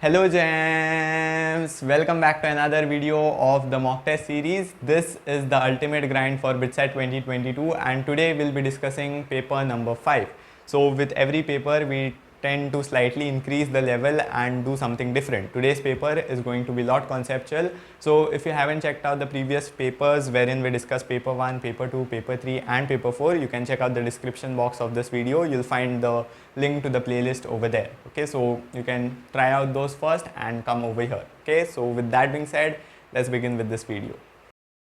Hello Gems! Welcome back to another video of the mock test series. This is the ultimate grind for BITSAT 2022 and today we'll be discussing paper number 5. So with every paper we tend to slightly increase the level and do something different. Today's paper is going to be lot conceptual. So if you haven't checked out the previous papers wherein we discuss paper 1, paper 2, paper 3 and paper 4, you can check out the description box of this video. You'll find the link to the playlist over there. Okay, so you can try out those first and come over here. Okay, so with that being said, let's begin with this video.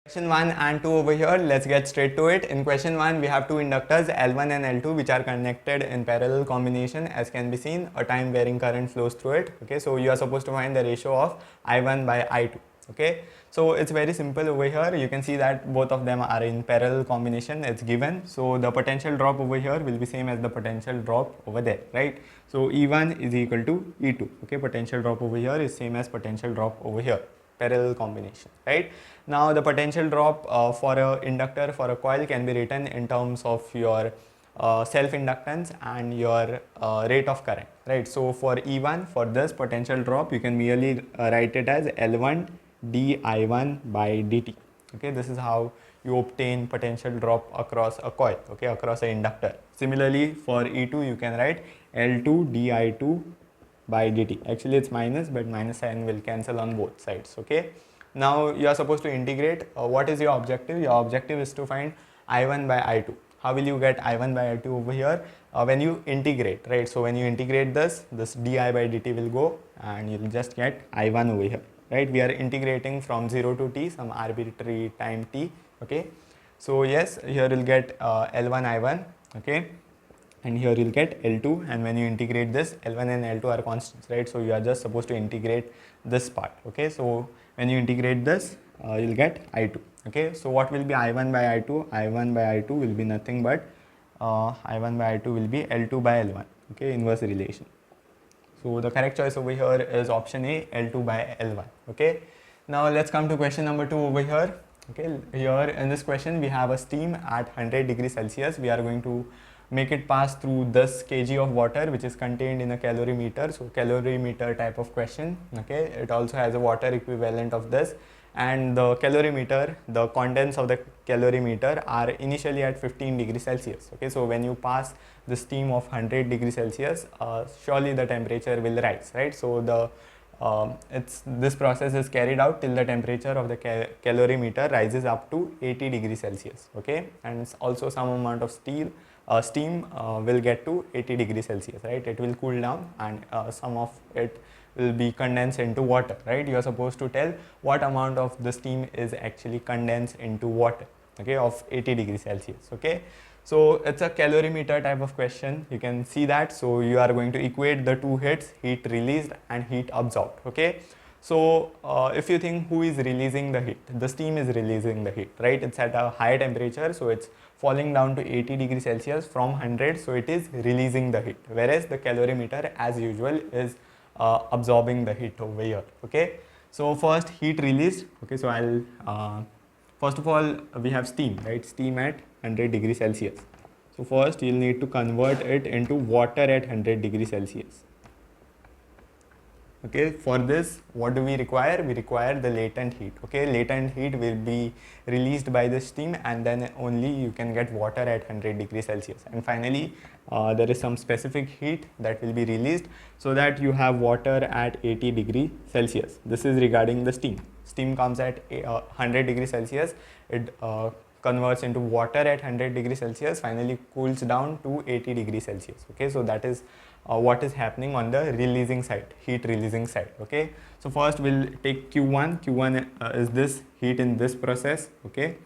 Question 1 and 2 over here, let's get straight to it. In question 1, we have two inductors L1 and L2 which are connected in parallel combination. As can be seen, a time varying current flows through it. Okay, so you are supposed to find the ratio of I1 by I2. Okay, so it's very simple over here. You can see that both of them are in parallel combination. It's given. So the potential drop over here will be same as the potential drop over there, right? So E1 is equal to E2. Okay, potential drop over here is same as potential drop over here. Parallel combination, right? Now the potential drop for a inductor, for a coil, can be written in terms of your self inductance and your rate of current, right? So for E1, for this potential drop, you can merely write it as L1 di1 by dt. Okay, this is how you obtain potential drop across a coil, okay, across an inductor. Similarly for E2, you can write L2 di2 by dt. Actually it's minus, but minus sign will cancel on both sides. Okay, now you are supposed to integrate. What is your objective? Your objective is to find I1 by I2. How will you get I1 by I2 over here? When you integrate, right? So when you integrate this di by dt will go and you'll just get I1 over here, right? We are integrating from 0 to t, some arbitrary time t. Okay, so yes, here you'll get L1 I1, okay, and here you'll get L2, and when you integrate this, L1 and L2 are constants, right? So you are just supposed to integrate this part. Okay, so when you integrate this, you'll get I2. Okay, so what will be I1 by I2? I1 by I2 will be nothing but I1 by I2 will be L2 by L1. Okay, inverse relation. So the correct choice over here is option A, L2 by L1. Okay, now let's come to question number 2 over here. Okay, here in this question we have a steam at 100 degrees Celsius. We are going to make it pass through this kg of water which is contained in a calorimeter. So calorimeter type of question. Okay, it also has a water equivalent of this, and the calorimeter, the contents of the calorimeter are initially at 15 degrees Celsius. Okay, so when you pass the steam of 100 degrees Celsius, surely the temperature will rise, right? So the this process is carried out till the temperature of the calorimeter rises up to 80 degrees Celsius. Okay, and it's also some amount of steam will get to 80 degrees Celsius, right? It will cool down and some of it will be condensed into water, right? You are supposed to tell what amount of the steam is actually condensed into water, okay, of 80 degrees Celsius. Okay, so it's a calorimeter type of question. You can see that. So you are going to equate the two hits, heat released and heat absorbed. Okay, so if you think who is releasing the heat, the steam is releasing the heat, right? It's at a higher temperature, so it's falling down to 80 degrees Celsius from 100, so it is releasing the heat, whereas the calorimeter as usual is absorbing the heat over here. Okay, so first heat released. Okay, so I'll first of all we have steam, right? Steam at 100 degrees Celsius. So first you'll need to convert it into water at 100 degrees Celsius. Okay, for this what do we require? We require the latent heat. Okay, latent heat will be released by the steam and then only you can get water at 100 degrees Celsius. And finally there is some specific heat that will be released so that you have water at 80 degrees Celsius. This is regarding the steam. Steam comes at 100 degrees Celsius. It converts into water at 100 degrees Celsius, finally cools down to 80 degrees Celsius. Okay, so that is what is happening on the releasing side, heat releasing side. Okay, so first we'll take Q1. Q1 is this heat in this process. Okay,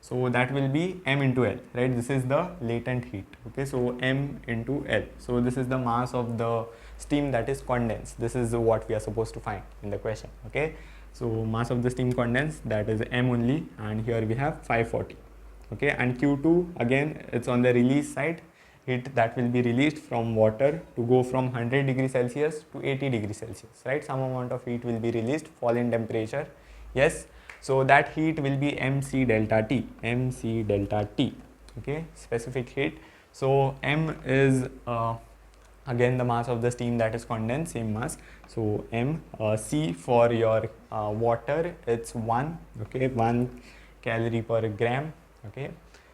so that will be M into L, right? This is the latent heat. Okay, so M into L. So this is the mass of the steam that is condensed. This is what we are supposed to find in the question. Okay, so mass of the steam condensed, that is M only, and here we have 540. Okay, and Q2 again, it's on the release side, heat that will be released from water to go from 100 degrees Celsius to 80 degrees Celsius, right? Some amount of heat will be released, fall in temperature. Yes, so that heat will be MC delta T, MC delta T. Okay, specific heat. So M is again the mass of the steam that is condensed, same mass, so m. C for your water, it's 1, okay, 1 calorie per gram, okay.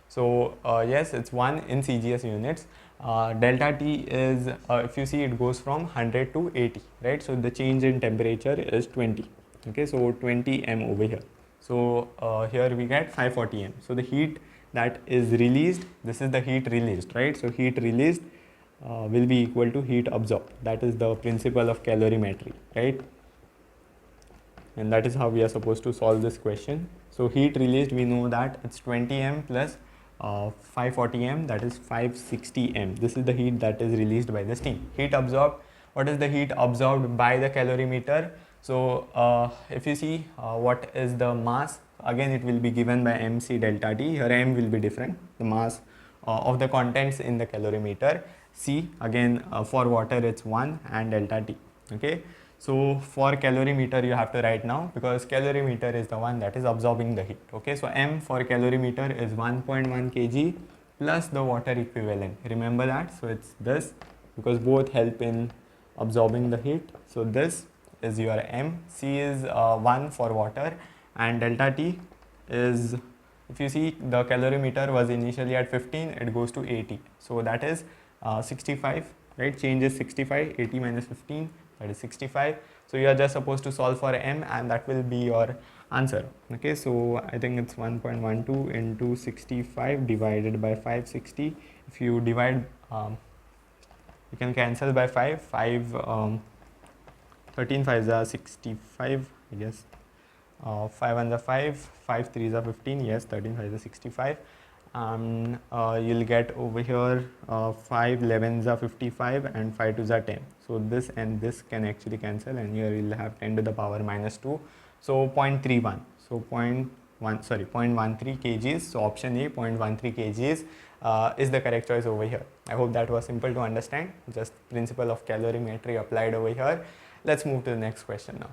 So yes, it's 1 in CGS units. Delta T is, if you see, it goes from 100 to 80, right? So the change in temperature is 20, okay, so 20 m over here. So here we get 540 m. So the heat that is released, this is the heat released, right? So heat released will be equal to heat absorbed. That is the principle of calorimetry, right? And that is how we are supposed to solve this question. So heat released, we know that it's 20 m plus 540 m, that is 560 m. This is the heat that is released by the steam. Heat absorbed, what is the heat absorbed by the calorimeter? So if you see what is the mass, again it will be given by mc delta T. Here m will be different, the mass of the contents in the calorimeter. C, again for water it's 1 and delta T, okay. So for calorimeter you have to write now, because calorimeter is the one that is absorbing the heat, okay. So m for calorimeter is 1.1 kg plus the water equivalent, remember that. So it's this, because both help in absorbing the heat. So this is your m. C is 1 for water, and delta T is, if you see, the calorimeter was initially at 15, it goes to 80, so that is 65, right? Change is 65, 80 minus 15, that is 65. So you are just supposed to solve for m, and that will be your answer, okay. So I think it's 1.12 into 65 divided by 560. If you divide, you can cancel by 5, 13 5s are 65, I guess. 5 1s are 5, 5 3s are 15, yes, 13 5s are 65. You'll get over here 5 11s are 55 and 5 2s are 10. So this and this can actually cancel, and here you'll have 10 to the power minus 2. So 0.31. So 0.13 kgs. So option A, 0.13 kgs is the correct choice over here. I hope that was simple to understand. Just principle of calorimetry applied over here. Let's move to the next question now.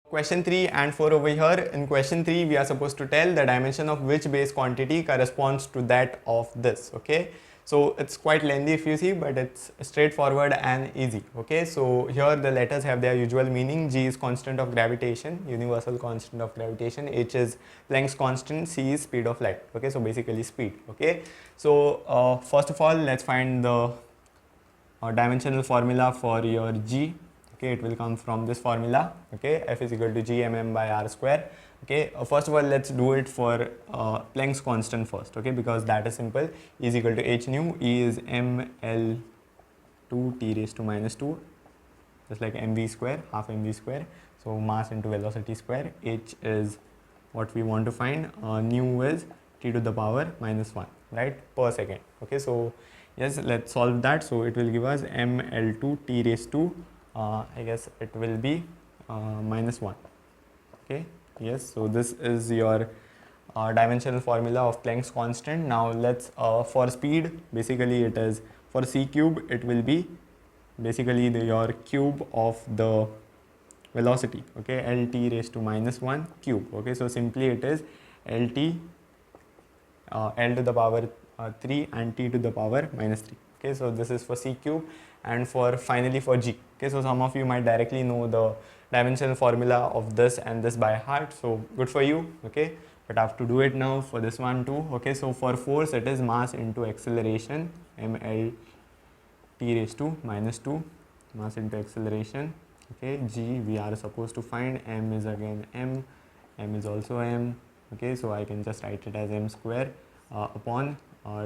Question 3 and 4 over here. In question 3, we are supposed to tell the dimension of which base quantity corresponds to that of this, okay. So it's quite lengthy if you see, but it's straightforward and easy, okay. So here the letters have their usual meaning. G is constant of gravitation, universal constant of gravitation. H is Planck's constant. C is speed of light, okay. So basically speed, okay. So first of all, let's find the dimensional formula for your G. Okay, it will come from this formula, okay, F is equal to G mm by R square, okay. First of all, let's do it for Planck's constant first, okay, because that is simple. E is equal to H nu, E is ml2 t raised to minus 2, just like mv square, half mv square, so mass into velocity square. H is what we want to find, nu is t to the power minus 1, right, per second, okay. So yes, let's solve that. So it will give us ml2 t raised to I guess it will be minus 1, okay. Yes, so this is your dimensional formula of Planck's constant. Now let's for speed, basically it is for c cube, it will be basically your cube of the velocity, okay, lt raised to minus 1 cube, okay. So simply it is lt l to the power 3 and t to the power minus 3, okay. So this is for c cube. And for finally for G, okay, so some of you might directly know the dimensional formula of this and this by heart, so good for you, okay, but I have to do it now for this one too, okay. So for force, it is mass into acceleration, ml t raised to minus 2, mass into acceleration, okay. G we are supposed to find, m is again m is also m, okay. So I can just write it as m square upon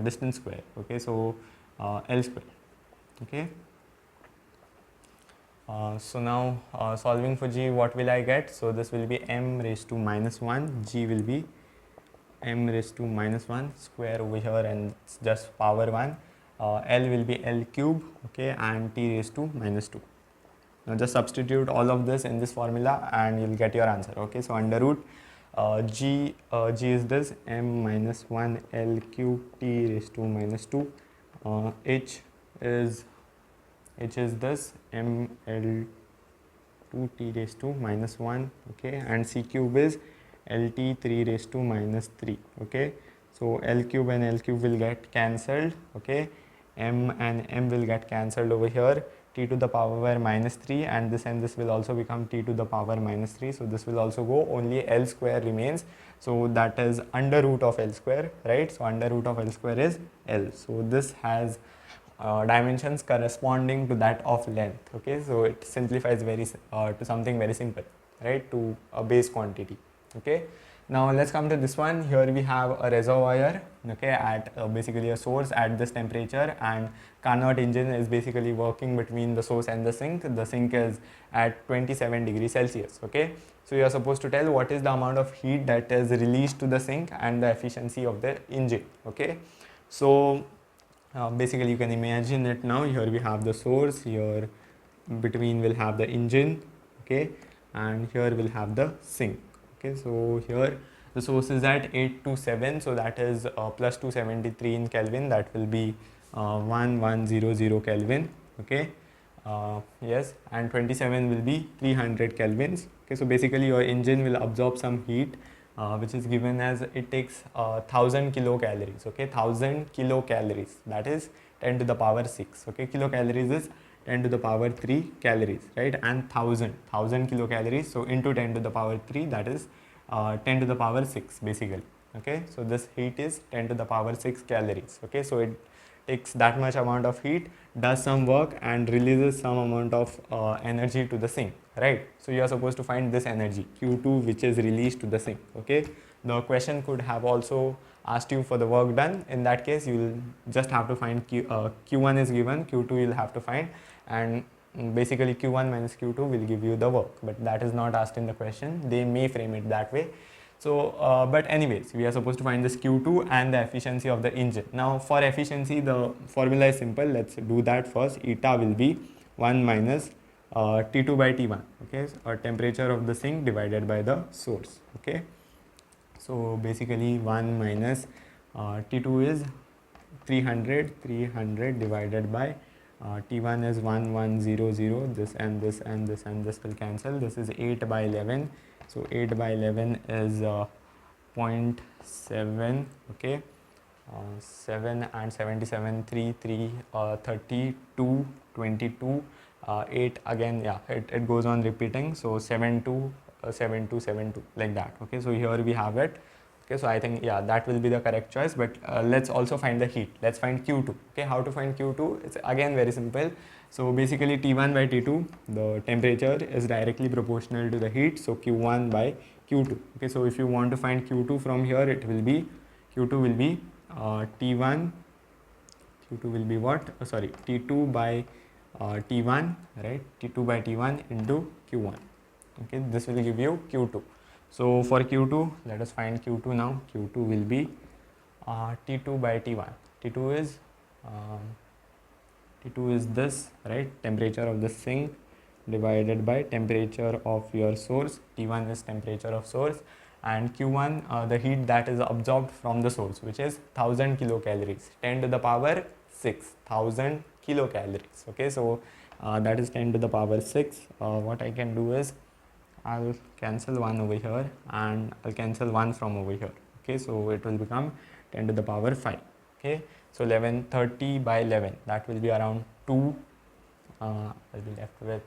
distance square, okay. So L square, okay. So now solving for G, what will I get? So this will be m raised to minus 1, G will be m raised to minus 1 square over here, and it's just power 1. L will be L cube, okay, and t raised to minus 2. Now just substitute all of this in this formula and you'll get your answer, okay. So under root G is this, m minus 1 L cube t raised to minus 2, H is this, ml2 t raised to minus 1, okay, and c cube is lt 3 raised to minus 3, okay. So L cube and L cube will get cancelled, okay, m and m will get cancelled over here, t to the power minus 3, and this will also become t to the power minus 3. So this will also go, only L square remains. So that is under root of L square, right? So under root of L square is L. So this has dimensions corresponding to that of length. Okay, so it simplifies to something very simple, right? To a base quantity. Okay. Now let's come to this one. Here we have a reservoir, okay, at basically a source at this temperature, and Carnot engine is basically working between the source and the sink. The sink is at 27 degrees Celsius. Okay, so you are supposed to tell what is the amount of heat that is released to the sink and the efficiency of the engine. Okay, so basically you can imagine it now. Here we have the source, here between we'll have the engine, okay, and here we'll have the sink. Okay, so here the source is at 827, so that is plus 273 in Kelvin, that will be 1100 Kelvin. Okay, yes, and 27 will be 300 Kelvins. Okay, so basically your engine will absorb some heat which is given as, it takes 1000 kilocalories. Okay, 1000 kilocalories, that is 10 to the power 6. Okay, kilocalories is 10 to the power 3 calories, right? And 1000 kilocalories, so into 10 to the power 3, that is 10 to the power 6 basically. Okay, so this heat is 10 to the power 6 calories. Okay, so it takes that much amount of heat, does some work, and releases some amount of energy to the sink, right? So you are supposed to find this energy Q2 which is released to the sink. Okay, the question could have also asked you for the work done. In that case, you will just have to find Q1 is given, Q2 you will have to find, and basically Q1 minus Q2 will give you the work, but that is not asked in the question. They may frame it that way. So but anyways, we are supposed to find this Q2 and the efficiency of the engine. Now for efficiency, the formula is simple. Let's do that first. Eta will be 1 minus T2 by T1. Okay, so temperature of the sink divided by the source. Okay, so basically 1 minus T2 is 300 divided by T1 is 1100. This and this and this and this will cancel. This is 8 by 11. So 8 by 11 is 0.7. Okay, 7 and 77, 3, 32, 22, 8 again. Yeah, it goes on repeating. So 72, 72, 72 like that. Okay, so here we have it. Okay, so I think, yeah, that will be the correct choice, but let's also find the heat. Let's find Q2. Okay, how to find Q2? It's again very simple. So basically T1 by T2, the temperature is directly proportional to the heat, so Q1 by Q2. Okay, so if you want to find Q2 from here, it will be, Q2 will be T1, Q2 will be what? Sorry, T2 by T1, right? T2 by T1 into Q1. Okay, this will give you Q2. So for Q2, let us find Q2 now. Q2 will be T2 by T1. T2 is this, right? Temperature of the sink divided by temperature of your source. T1 is temperature of source, and Q1 the heat that is absorbed from the source, which is 1000 kilocalories. 10 to the power 6, 1000 kilocalories. Okay, so that is 10 to the power 6. What I can do is, I'll cancel 1 over here and I'll cancel 1 from over here. Okay, so it will become 10 to the power 5. Okay, so 1130 by 11, that will be around 2. I'll be left with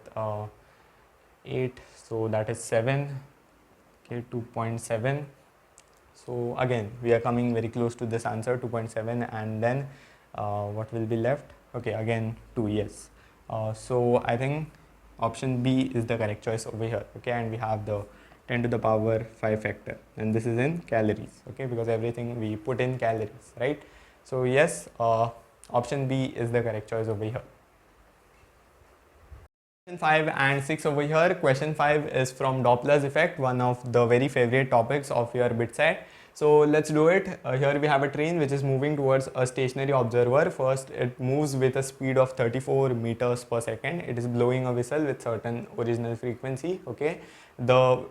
8, so that is 7. Okay, 2.7. So again, we are coming very close to this answer, 2.7, and then what will be left? Okay, again 2, yes. So I think option B is the correct choice over here. Okay, and we have the 10 to the power 5 factor, and this is in calories. Okay, because everything we put in calories, right? So yes, option B is the correct choice over here. Question 5 and 6 over here. Question 5 is from Doppler's effect, one of the very favorite topics of your BITSAT. So let's do it. Here we have a train which is moving towards a stationary observer. First, it moves with a speed of 34 meters per second. It is blowing a whistle with certain original frequency. Okay, the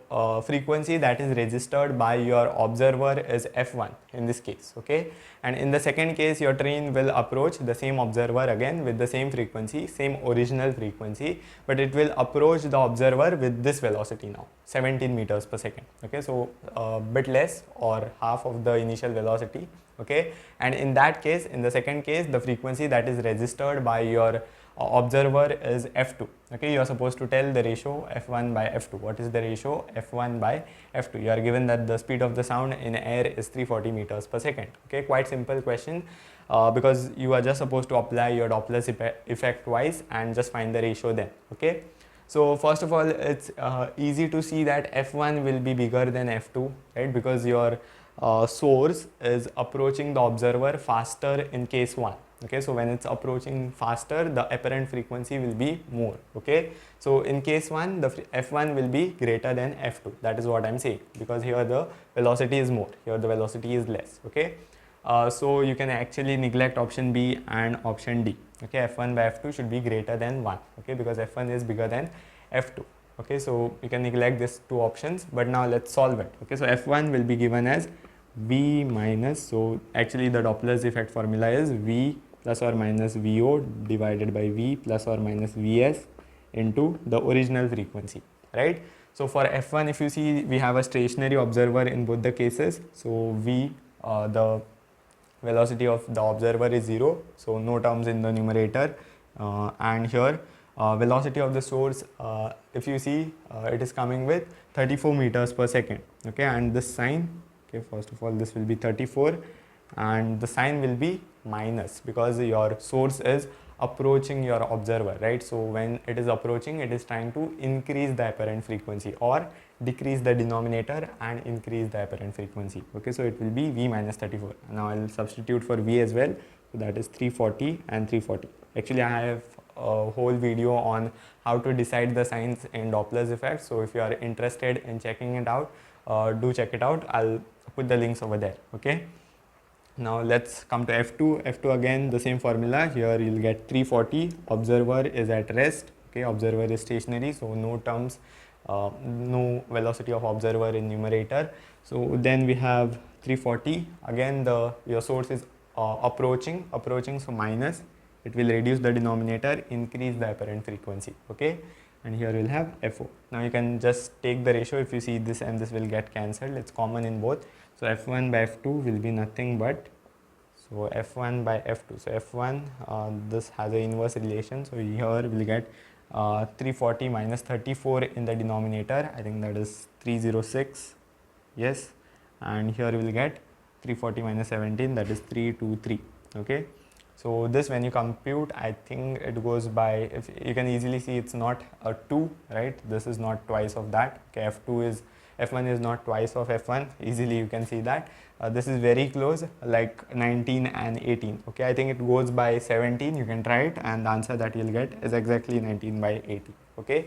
frequency that is registered by your observer is F1 in this case. Okay, and in the second case, your train will approach the same observer again with the same frequency, same original frequency, but it will approach the observer with this velocity now, 17 meters per second. Okay, so a bit less or half of the initial velocity. Okay, and in that case, in the second case, the frequency that is registered by your observer is f2. Okay, you are supposed to tell the ratio f1 by f2. What is the ratio f1 by f2? You are given that the speed of the sound in air is 340 meters per second. Okay, quite simple question, because you are just supposed to apply your Doppler's effect twice and just find the ratio then. Okay, so first of all, it's easy to see that f1 will be bigger than f2, right? Because your source is approaching the observer faster in case 1. Okay, so when it's approaching faster, the apparent frequency will be more. Okay, so in case 1, the f1 will be greater than f2. That is what I'm saying, because here the velocity is more, here the velocity is less. Okay, so you can actually neglect option B and option D. Okay, f1 by f2 should be greater than 1. Okay, because f1 is bigger than f2. Okay, so you can neglect these two options, but now let's solve it. Okay, so f1 will be given as V minus, so actually the Doppler's effect formula is V plus or minus VO divided by V plus or minus VS into the original frequency, right? So for f1, if you see, we have a stationary observer in both the cases. So V, the velocity of the observer is 0, so no terms in the numerator, and here velocity of the source, if you see, it is coming with 34 meters per second. Okay, and this sign, okay, first of all this will be 34 and the sign will be minus because your source is approaching your observer, right? So when it is approaching, it is trying to increase the apparent frequency or decrease the denominator and increase the apparent frequency. Okay, so it will be V minus 34. Now I will substitute for V as well, so that is 340 and 340. Actually I have a whole video on how to decide the signs in Doppler's effect, so if you are interested in checking it out, do check it out. I'll put the links over there. Okay, now let's come to f2. F2 again the same formula. Here you'll get 340, observer is at rest. Okay, observer is stationary, so no terms, no velocity of observer in numerator. So then we have 340, again your source is approaching, so minus, it will reduce the denominator, increase the apparent frequency. Okay, and here we'll have FO. Now you can just take the ratio. If you see, this and this will get cancelled, it's common in both. So f1 by f2 will be nothing but, so f1 by f2. So f1, this has an inverse relation, so here we'll get 340 minus 34 in the denominator, I think that is 306, yes, and here we will get 340 minus 17, that is 323. Okay, so this when you compute, I think it goes by, if you can easily see, it's not a 2, right? This is not twice of that. Okay, f1 is not twice of f1, easily you can see that. This is very close, like 19 and 18. Okay, I think it goes by 17, you can try it, and the answer that you'll get is exactly 19 by 80. Okay,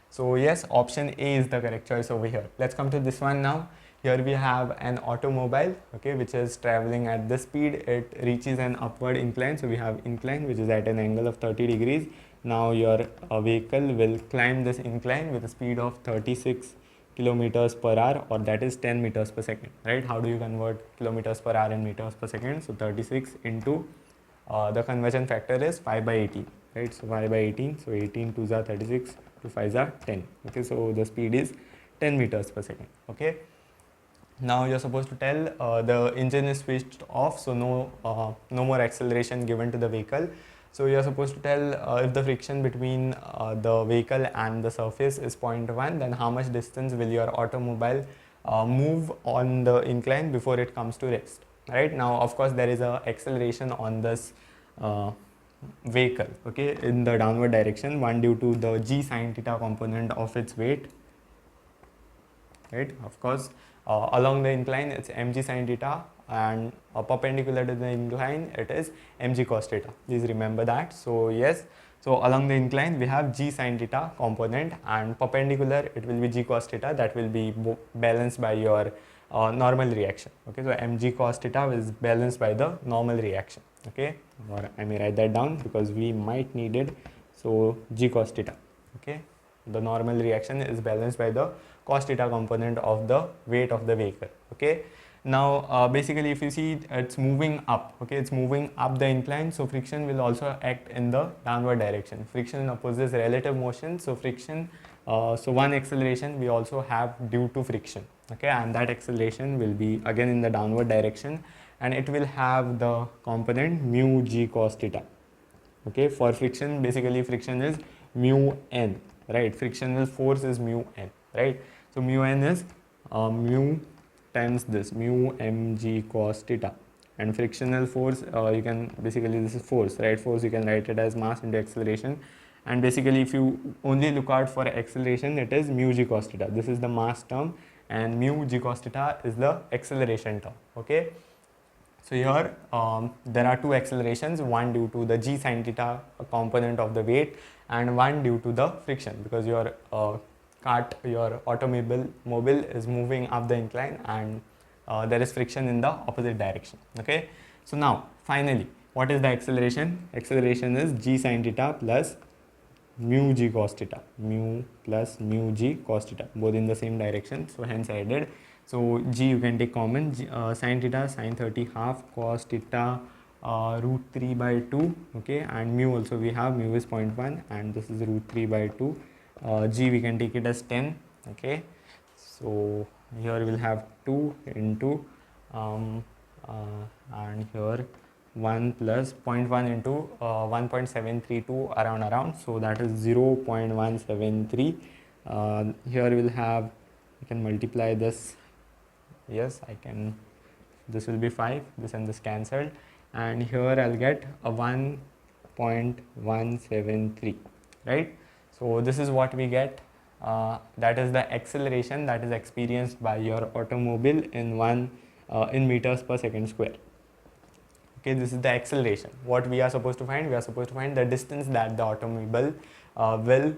so yes, option A is the correct choice over here. Let's come to this one now. Here we have an automobile, okay, which is traveling at this speed. It reaches an upward incline, so we have incline which is at an angle of 30 degrees. Now your vehicle will climb this incline with a speed of 36 kilometers per hour, or that is 10 meters per second, right? How do you convert kilometers per hour in meters per second? So 36 into the conversion factor is 5 by 18, right? So 5 by 18, so 18 2s are 36, 2 5s are 10. Okay, so the speed is 10 meters per second. Okay, now you're supposed to tell the engine is switched off, so no more acceleration given to the vehicle. So you are supposed to tell if the friction between the vehicle and the surface is 0.1, then how much distance will your automobile move on the incline before it comes to rest. Right now, of course, there is a acceleration on this vehicle, okay, in the downward direction, one due to the g sin theta component of its weight. Right, of course, along the incline it's mg sin theta, and perpendicular to the incline it is mg cos theta. Please remember that. So yes, so along the incline we have g sin theta component, and perpendicular it will be g cos theta, that will be balanced by your normal reaction. Okay, so mg cos theta is balanced by the normal reaction. Okay, or I may write that down because we might need it. So g cos theta, okay, the normal reaction is balanced by the cos theta component of the weight of the vehicle. Okay, Now basically if you see, it's moving up, okay, it's moving up the incline, so friction will also act in the downward direction. Friction opposes relative motion, so friction, so one acceleration we also have due to friction, okay, and that acceleration will be again in the downward direction, and it will have the component mu g cos theta. Okay, for friction, basically friction is mu n, right? Frictional force is mu n, right? So mu n is mu times this mu mg cos theta, and frictional force, you can basically, this is force, right? Force, you can write it as mass into acceleration, and basically if you only look out for acceleration, it is mu g cos theta. This is the mass term, and mu g cos theta is the acceleration term. Okay, so here there are two accelerations, one due to the g sin theta component of the weight, and one due to the friction, because your your automobile is moving up the incline, and there is friction in the opposite direction. Okay, so now finally, what is the acceleration? Acceleration is g sin theta plus mu g cos theta, mu plus mu g cos theta, both in the same direction, so hence I did. So g you can take common, sin theta sin 30 half cos theta root 3 by 2, okay, and mu also we have, mu is 0.1 and this is root 3 by 2. G we can take it as 10, okay, so here we'll have 2 into and here 1 plus 0.1 into 1.732 around, so that is 0.173. Here we'll have, you can multiply this, yes I can, this will be 5, this and this cancelled, and here I'll get a 1.173, right? So this is what we get, that is the acceleration that is experienced by your automobile in meters per second square. Okay, this is the acceleration. What we are supposed to find? We are supposed to find the distance that the automobile will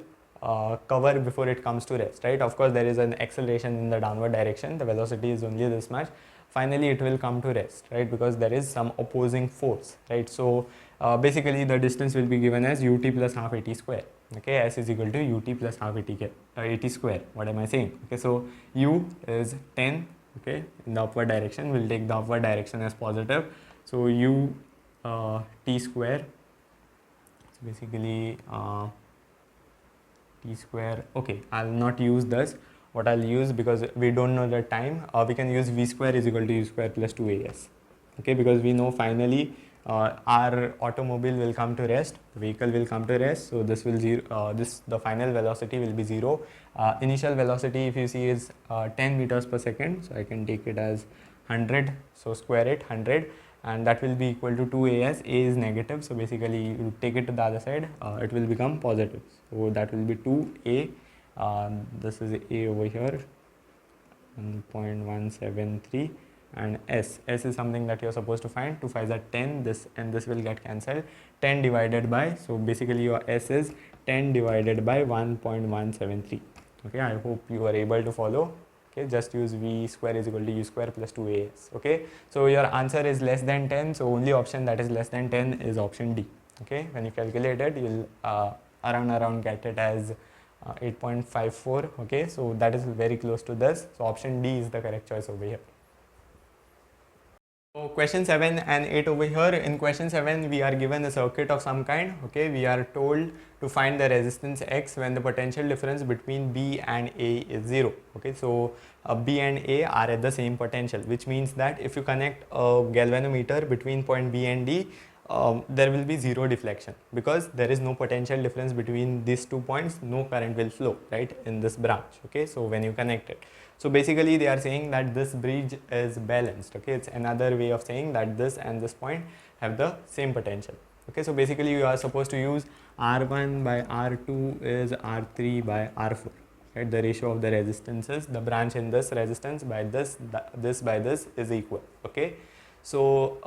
cover before it comes to rest, right? Of course, there is an acceleration in the downward direction. The velocity is only this much. Finally, it will come to rest, right? Because there is some opposing force, right? So basically, the distance will be given as ut plus half at square. Okay, s is equal to ut plus half at square. What am I saying? Okay, so u is 10. Okay, in the upward direction, we'll take the upward direction as positive. So u t square, so basically t square, okay, I'll not use this. What I'll use, because we don't know the time, we can use v square is equal to u square plus 2as. Okay, because we know finally our automobile will come to rest, the vehicle will come to rest, so this will the final velocity will be 0. Initial velocity, if you see, is 10 meters per second, so I can take it as 100, so square it 100, and that will be equal to 2as. A is negative, so basically you take it to the other side, it will become positive, so that will be 2a, this is a over here, 1.173, and s is something that you're supposed to find. 2 5s are 10, this and this will get cancelled, 10 divided by, so basically your s is 10 divided by 1.173. okay, I hope you are able to follow. Okay, just use v square is equal to u square plus 2as. Okay, so your answer is less than 10, so only option that is less than 10 is option D. Okay, when you calculate it, you'll around get it as 8.54. okay, so that is very close to this, so option D is the correct choice over here. So question 7 and 8 over here. In question 7, we are given a circuit of some kind. Okay, we are told to find the resistance X when the potential difference between B and A is 0. Okay, so B and A are at the same potential, which means that if you connect a galvanometer between point B and D, there will be zero deflection, because there is no potential difference between these 2 points. No current will flow, right, in this branch. Okay, so when you connect it, so basically they are saying that this bridge is balanced. Okay, it's another way of saying that this and this point have the same potential. Okay, so basically you are supposed to use R1 by R2 is R3 by R4, right? The ratio of the resistances, the branch in this resistance by this, this by this is equal. Okay, so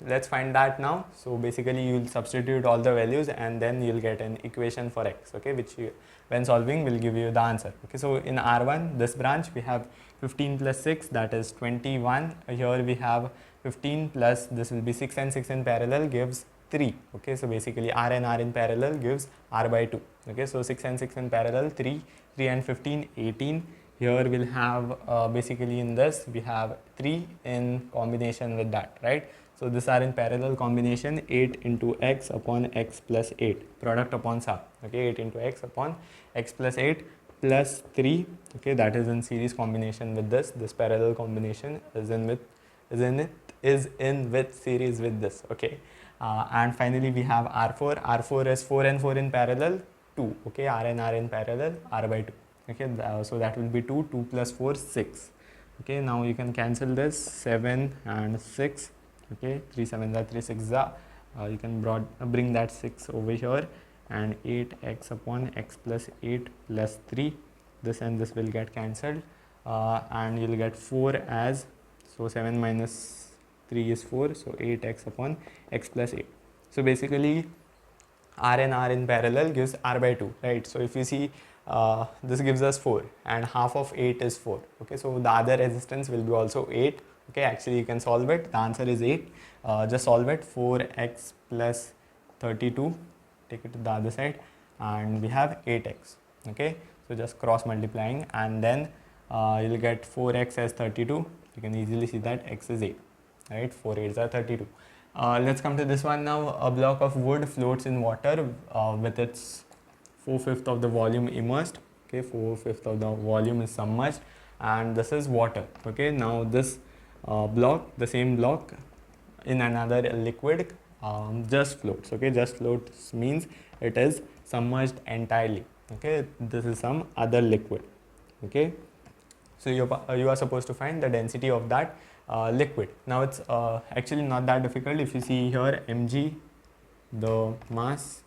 let's find that now. So basically you will substitute all the values and then you will get an equation for X, okay, which you, when solving, will give you the answer. Okay, so in R1, this branch, we have 15 plus 6, that is 21. Here we have 15 plus, this will be 6 and 6 in parallel gives 3. Okay, so basically R and R in parallel gives R by 2. Okay, so 6 and 6 in parallel, 3, 3 and 15, 18. here we'll have basically in this we have 3 in combination with that, right? So these are in parallel combination, 8 into x upon x plus 8, product upon sum, okay, 8 into x upon x plus 8 plus 3, okay, that is in series combination with this parallel combination is in with series with this, okay. And finally we have R4 is 4 and 4 in parallel, 2, okay, R and R in parallel, R by 2, okay, so that will be 2 plus 4, 6, okay. Now you can cancel this, 7 and 6, okay, 3 7 are 3 6 are, you can bring that 6 over here, and 8x upon x plus 8 plus 3, this and this will get cancelled, and you'll get 4 as, so 7 minus 3 is 4, so 8x upon x plus 8. So basically R and R in parallel gives R by 2, right? So if you see, this gives us 4 and half of 8 is 4, okay, so the other resistance will be also 8, okay. Actually you can solve it, the answer is 8, just solve it, 4x plus 32, take it to the other side, and we have 8x, okay. So just cross multiplying, and then you'll get 4x as 32, you can easily see that x is 8, right, 4 8s are 32. Let's come to this one now. A block of wood floats in water with its 4/5 of the volume immersed, okay, 4/5 of the volume is submerged, and this is water, okay. Now this block, the same block in another liquid, just floats, okay. Just floats means it is submerged entirely, okay. This is some other liquid, okay. So you are supposed to find the density of that liquid. Now it's actually not that difficult. If you see here, mg, the mass,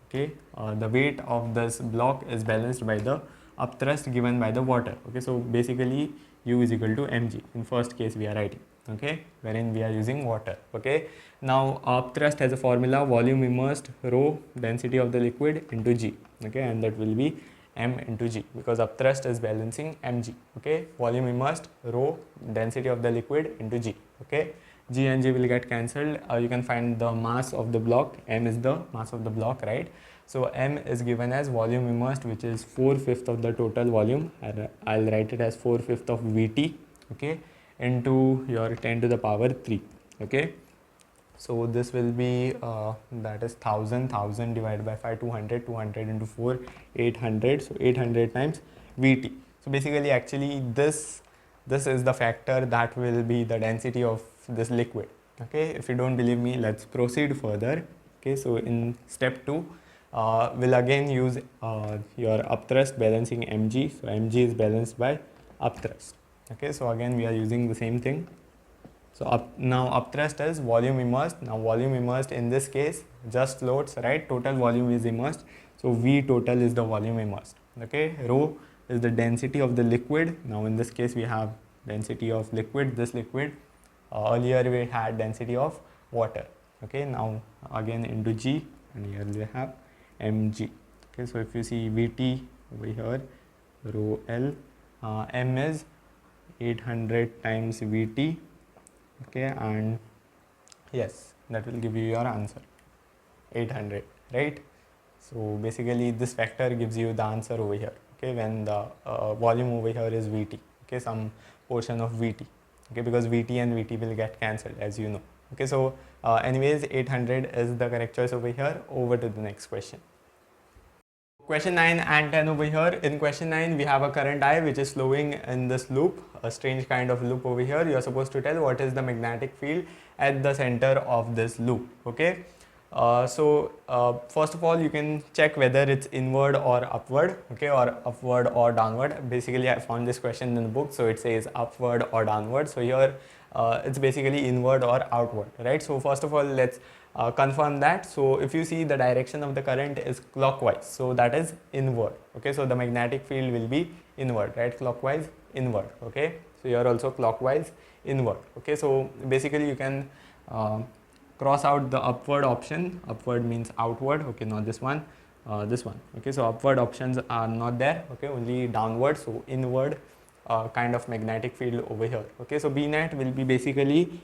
okay, the weight of this block is balanced by the upthrust given by the water, okay. So basically U is equal to mg in first case we are writing, okay, wherein we are using water, okay. Now upthrust has a formula, volume immersed rho density of the liquid into g, okay, and that will be m into g, because upthrust is balancing mg, okay. Volume immersed rho density of the liquid into g, okay. G and G will get cancelled. You can find the mass of the block, m is the mass of the block, right. So m is given as volume immersed, which is 4/5 of the total volume. I'll write it as 4/5 of Vt, okay, into your 10 to the power 3, okay. So this will be that is 1000 divided by 5, 200 into 4, 800, so 800 times Vt. So basically actually this is the factor that will be the density of this liquid, okay. If you don't believe me, let's proceed further, okay. So in step 2, we'll again use your upthrust balancing mg, so mg is balanced by upthrust, okay. So again we are using the same thing. So now upthrust is volume immersed. Now volume immersed in this case just floats, right, total volume is immersed, so V total is the volume immersed, okay. Rho is the density of the liquid. Now in this case we have density of liquid, this liquid, earlier we had density of water, okay. Now again into G, and here we have mg, okay. So if you see Vt over here, rho L, m is 800 times Vt, okay, and yes, that will give you your answer, 800, right. So basically this factor gives you the answer over here, okay, when the volume over here is Vt, okay, some portion of Vt, okay, because Vt and Vt will get cancelled, as you know, okay. So anyways 800 is the correct choice over here. Over to the next question. Question 9 and 10 over here. In question 9 we have a current I which is flowing in this loop, a strange kind of loop over here. You are supposed to tell what is the magnetic field at the center of this loop, okay. First of all you can check whether it's inward or upward, okay, or upward or downward. Basically I found this question in the book, so it says upward or downward. So here it's basically inward or outward, right. So first of all let's confirm that. So if you see the direction of the current is clockwise, so that is inward, okay. So the magnetic field will be inward, right, clockwise inward, okay. So here also clockwise inward, okay. So basically you can cross out the upward option. Upward means outward, okay, not this one, this one, okay. So upward options are not there, okay, only downward, so inward kind of magnetic field over here, okay. So B net will be basically,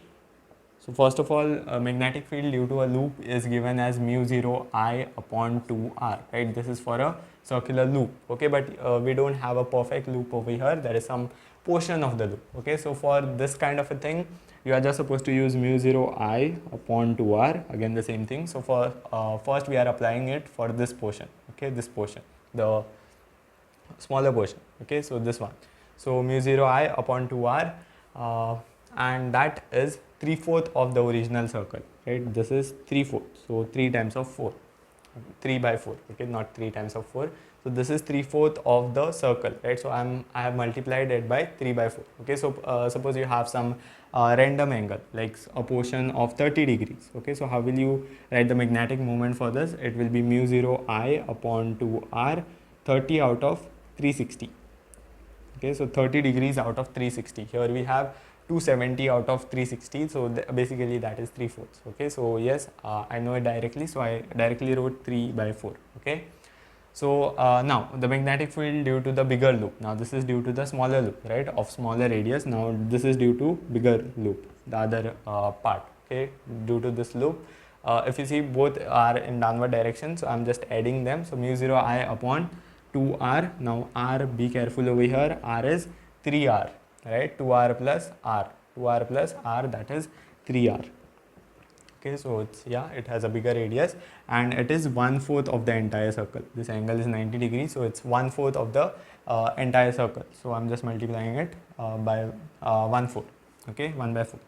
So first of all, a magnetic field due to a loop is given as mu 0 I upon 2r, right? This is for a circular loop, okay, but we don't have a perfect loop over here. There is some portion of the loop, okay. So for this kind of a thing, you are just supposed to use mu 0 I upon 2r, again the same thing. So for first we are applying it for this portion, okay, this portion, the smaller portion, okay, so this one. So mu 0 I upon 2r, and that is 3/4 of the original circle, right? This is 3/4, so 3 times of 4, 3 by 4, okay, not 3 times of 4. So this is 3/4 of the circle, right? So I have multiplied it by 3 by 4, okay. So suppose you have some random angle, like a portion of 30 degrees, okay. So how will you write the magnetic moment for this? It will be mu 0 I upon 2r, 30 out of 360, okay. So 30 degrees out of 360. Here we have 270 out of 360, so basically that is 3/4, okay. So yes, I know it directly, so I directly wrote 3 by 4, okay. So now the magnetic field due to the bigger loop, now this is due to the smaller loop, right, of smaller radius. Now this is due to bigger loop, the other part, okay, due to this loop. If you see, both are in downward direction, so I'm just adding them. So mu 0 I upon 2r, now r, be careful over here, r is 3r, right, 2r plus r, 2r plus r, that is 3r, okay. So it's, yeah, it has a bigger radius, and it is 1/4 of the entire circle. This angle is 90 degrees, so it's 1/4 of the entire circle. So I'm just multiplying it by 1/4, okay, 1 by 4.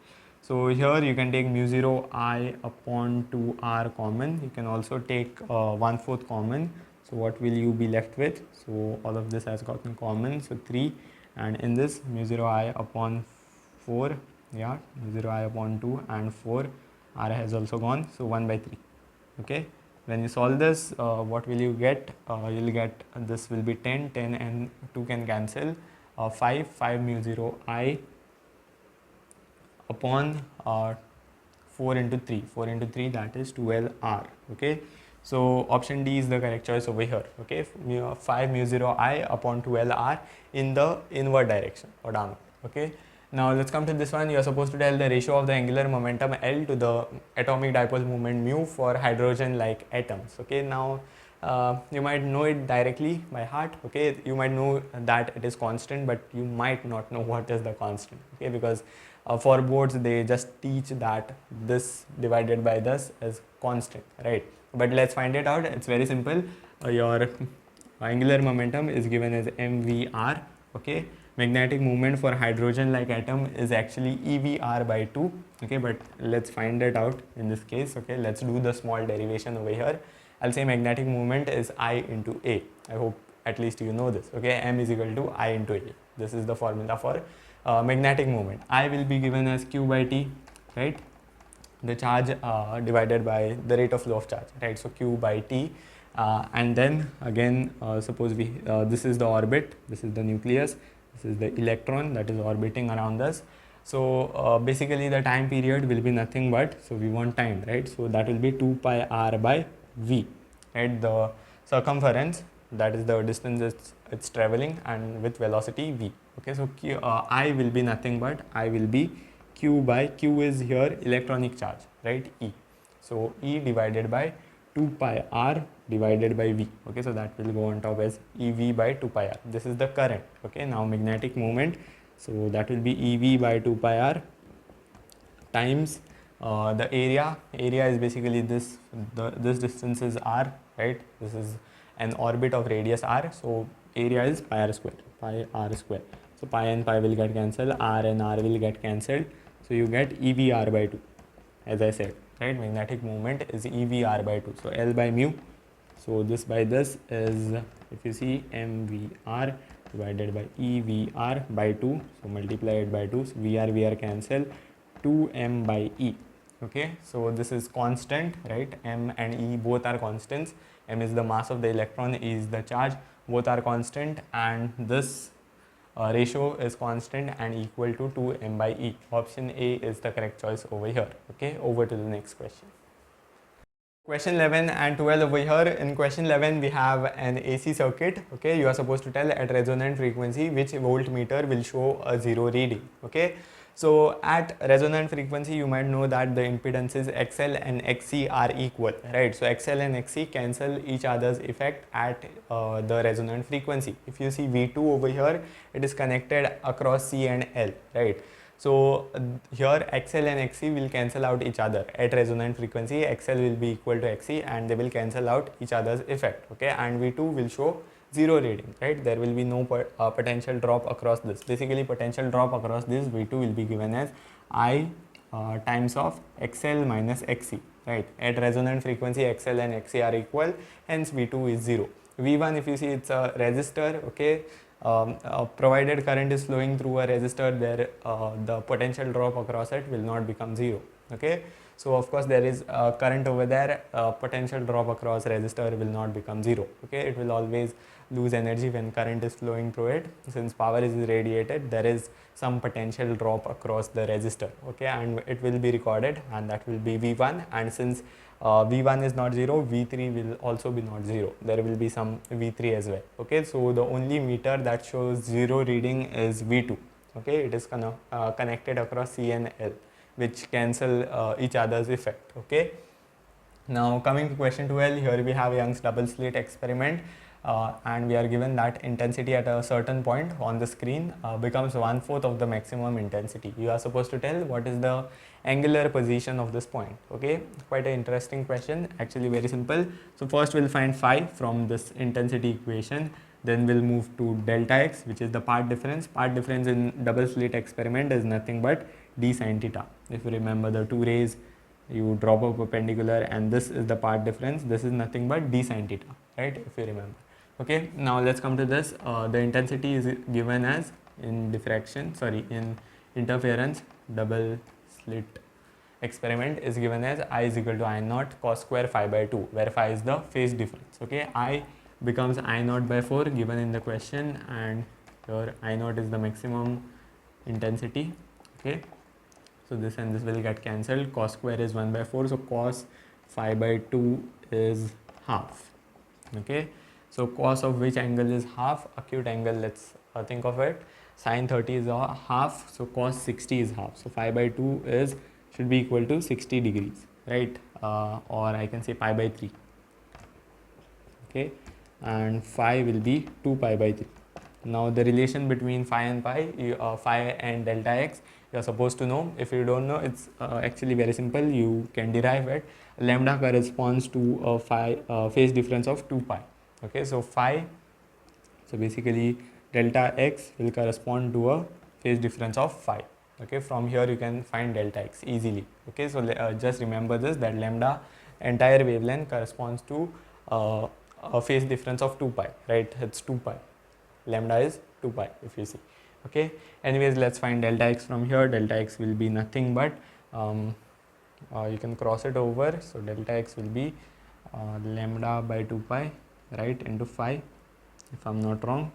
So here you can take mu 0 I upon 2r common. You can also take 1/4 common. So what will you be left with? So all of this has gotten common, so 3, and in this mu 0 I upon 4, yeah, mu 0 I upon 2 and 4, r has also gone, so 1 by 3, okay. When you solve this, what will you get? You'll get, this will be 10, 10 and 2 can cancel, 5 mu 0 I upon 4 into 3, 4 into 3, that is 12r, okay. So option D is the correct choice over here, okay. 5 mu 0 I upon 12r in the inward direction or downward, okay. Now let's come to this one. You are supposed to tell the ratio of the angular momentum L to the atomic dipole moment mu for hydrogen like atoms, okay. Now you might know it directly by heart, okay. You might know that it is constant, but you might not know what is the constant, okay, because for boards they just teach that this divided by this is constant, right? But let's find it out. It's very simple. Your angular momentum is given as mvr, okay. Magnetic moment for hydrogen like atom is actually evr by 2, okay, but let's find it out in this case, okay. Let's do the small derivation over here. I'll say magnetic moment is I into A. I hope at least you know this, okay. M is equal to I into A. This is the formula for magnetic moment. I will be given as Q by T, right, the charge divided by the rate of flow of charge, right. So Q by T, and then again suppose we this is the orbit, this is the nucleus, this is the electron that is orbiting around us. So basically the time period will be nothing but, so we want time, right, so that will be 2 pi r by v, right, the circumference, that is the distance it's traveling, and with velocity v, okay. So I will be nothing but, I will be q by, q is here electronic charge, right, E, so E divided by 2 pi r divided by v, okay. So that will go on top as EV by 2 pi r. This is the current, okay. Now magnetic moment, so that will be EV by 2 pi r times the area. Area is basically this, this distance is r, right, this is an orbit of radius r, so area is pi r square, pi r square. So pi and pi will get cancelled, r and r will get cancelled, so you get EVR by 2, as I said, right. Magnetic moment is EVR by 2, so L by mu, so this by this is, if you see, MVR divided by EVR by 2, so multiply it by 2, so VR cancel, 2m by E, okay. So this is constant, right, M and E both are constants. M is the mass of the electron, E is the charge, both are constant, and this ratio is constant and equal to 2m by E. Option A is the correct choice over here, okay. Over to the next question. Question 11 and 12 over here. In question 11 we have an AC circuit, okay. You are supposed to tell at resonant frequency which voltmeter will show a 0 reading, okay. So at resonant frequency, you might know that the impedances XL and XC are equal, right? So XL and XC cancel each other's effect at the resonant frequency. If you see V2 over here, it is connected across C and L, right? So here XL and XC will cancel out each other at resonant frequency. XL will be equal to XC and they will cancel out each other's effect, okay? And V2 will show 0 reading, right? There will be no potential drop across this. Basically, potential drop across this V2 will be given as I times of XL minus XC, right? At resonant frequency, XL and XC are equal, hence V2 is 0. V1, if you see, it's a resistor, okay? Provided current is flowing through a resistor, there the potential drop across it will not become 0, okay? So of course there is current over there, potential drop across resistor will not become 0, okay? It will always lose energy when current is flowing through it. Since power is radiated, there is some potential drop across the resistor, okay? And it will be recorded, and that will be V1. And since V1 is not 0, V3 will also be not 0. There will be some V3 as well, okay? So the only meter that shows 0 reading is V2, okay? It is connected across C and L, which cancel each other's effect, okay? Now coming to question 12, here we have Young's double slit experiment, and we are given that intensity at a certain point on the screen becomes 1/4 of the maximum intensity. You are supposed to tell what is the angular position of this point, okay? Quite an interesting question, actually very simple. So first we'll find phi from this intensity equation, then we'll move to delta x, which is the part difference. Part difference in double slit experiment is nothing but d sin theta. If you remember the two rays, you drop a perpendicular and this is the part difference. This is nothing but d sin theta, right? If you remember. Okay, now let's come to this. The intensity is given as in interference double slit experiment is given as I is equal to I naught cos square phi by 2, where phi is the phase difference. Okay, I becomes I naught by 4 given in the question, and here I naught is the maximum intensity. Okay, so this and this will get cancelled. Cos square is 1 by 4, so cos phi by 2 is half. Okay, so cos of which angle is half? Acute angle, let's think of it. Sin 30 is a half, so cos 60 is half. So phi by 2 is should be equal to 60 degrees, right? Or I can say pi by 3. Okay, and phi will be 2 pi by 3. Now the relation between phi and pi, phi and delta x, you are supposed to know. If you don't know, it's actually very simple. You can derive it. Lambda corresponds to a phase difference of 2 pi. Okay, so phi, so basically delta x will correspond to a phase difference of phi. Okay, from here you can find delta x easily. Okay, so just remember this, that lambda entire wavelength corresponds to a phase difference of 2 pi, right? It's 2 pi. Lambda is 2 pi if you see. Okay, anyways, let's find delta x from here. Delta x will be nothing but you can cross it over, so delta x will be lambda by 2 pi, right, into phi, if I'm not wrong.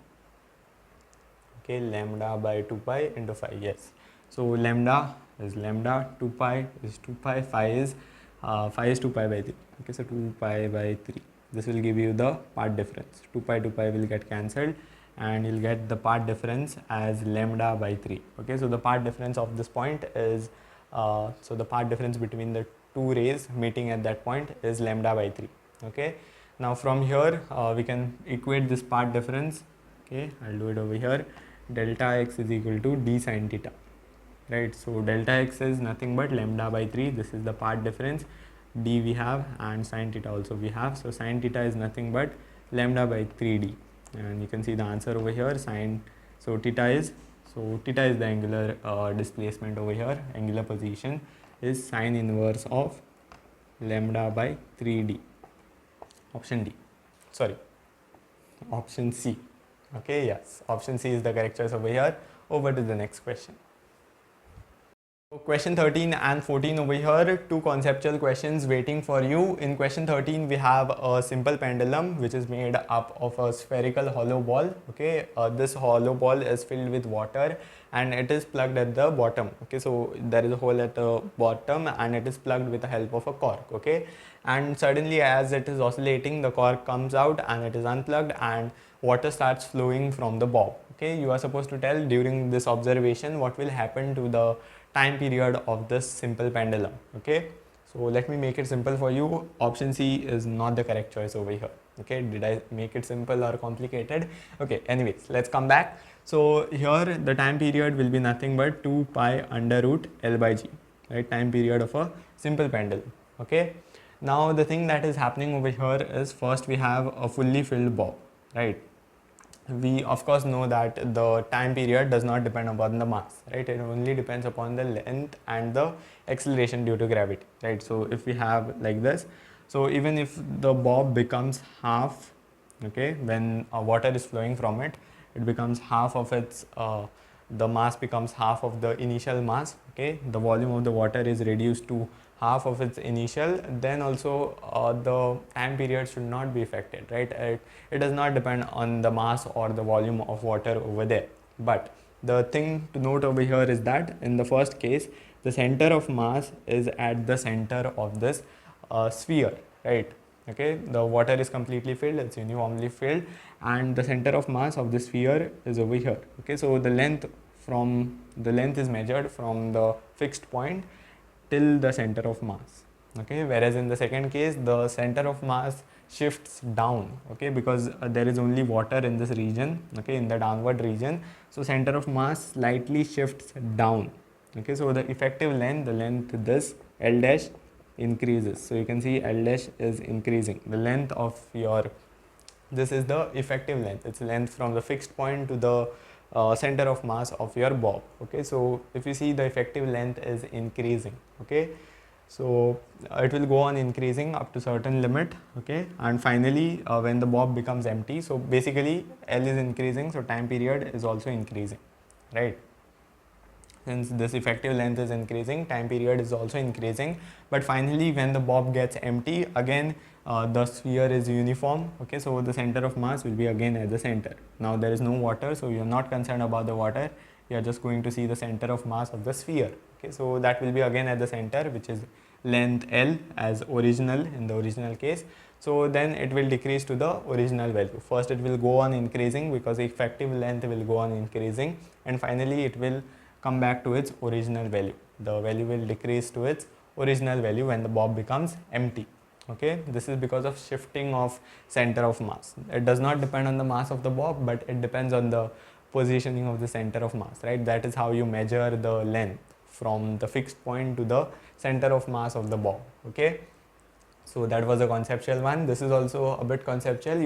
Okay, lambda by 2 pi into phi, yes. So lambda is lambda, 2 pi is 2 pi, phi is 2 pi by 3. Okay, so 2 pi by 3. This will give you the part difference. 2 pi will get cancelled, and you'll get the part difference as lambda by 3. Okay, so the part difference of this point is so the part difference between the two rays meeting at that point is lambda by 3. Okay, now from here we can equate this part difference. Okay, I'll do it over here. Delta x is equal to d sin theta, right? So delta x is nothing but lambda by 3. This is the part difference. D we have, and sin theta also we have. So sin theta is nothing but lambda by 3d, and you can see the answer over here. So theta is the angular displacement over here. Angular position is sin inverse of lambda by 3d. Option C. Okay, yes, option C is the correct choice over here. Over to the next question. So question 13 and 14 over here, two conceptual questions waiting for you. In question 13, we have a simple pendulum which is made up of a spherical hollow ball. Okay, this hollow ball is filled with water and it is plugged at the bottom. Okay, so there is a hole at the bottom and it is plugged with the help of a cork. Okay, and suddenly as it is oscillating, the cork comes out and it is unplugged, and water starts flowing from the bob. Okay, you are supposed to tell during this observation what will happen to the time period of this simple pendulum. Okay, so let me make it simple for you. Option C is not the correct choice over here. Okay, did I make it simple or complicated? Okay, anyways, let's come back. So here the time period will be nothing but 2 pi under root L by G, right? Time period of a simple pendulum. Okay, now the thing that is happening over here is first we have a fully filled bob, right? We of course know that the time period does not depend upon the mass, right? It only depends upon the length and the acceleration due to gravity, right? So if we have like this, so even if the bob becomes half, okay, when water is flowing from it, it becomes half of its the mass becomes half of the initial mass. Okay, the volume of the water is reduced to half of its initial, then also the time period should not be affected, right? It does not depend on the mass or the volume of water over there. But the thing to note over here is that in the first case, the center of mass is at the center of this sphere, right? Okay, the water is completely filled, it's uniformly filled, and the center of mass of the sphere is over here. Okay, so the length is measured from the fixed point till the center of mass. Okay, whereas in the second case, the center of mass shifts down. Okay, because there is only water in this region, okay, in the downward region, so center of mass slightly shifts down. Okay, so the effective length, the length this L dash increases. So you can see L dash is increasing. The length of your, this is the effective length, it's length from the fixed point to the center of mass of your bob. Okay, so if you see, the effective length is increasing. Okay, so it will go on increasing up to certain limit. Okay, and finally when the bob becomes empty, so basically L is increasing, so time period is also increasing, right? Since this effective length is increasing, time period is also increasing. But finally when the bob gets empty, again the sphere is uniform. Okay, so the center of mass will be again at the center. Now there is no water, so you are not concerned about the water, you are just going to see the center of mass of the sphere. Okay, so that will be again at the center, which is length L as original in the original case. So then it will decrease to the original value. First it will go on increasing because the effective length will go on increasing, and finally it will come back to its original value. The value will decrease to its original value when the bob becomes empty. Okay, this is because of shifting of center of mass. It does not depend on the mass of the bob, but it depends on the positioning of the center of mass, right? That is how you measure the length from the fixed point to the center of mass of the bob. Okay, so that was a conceptual one. This is also a bit conceptual.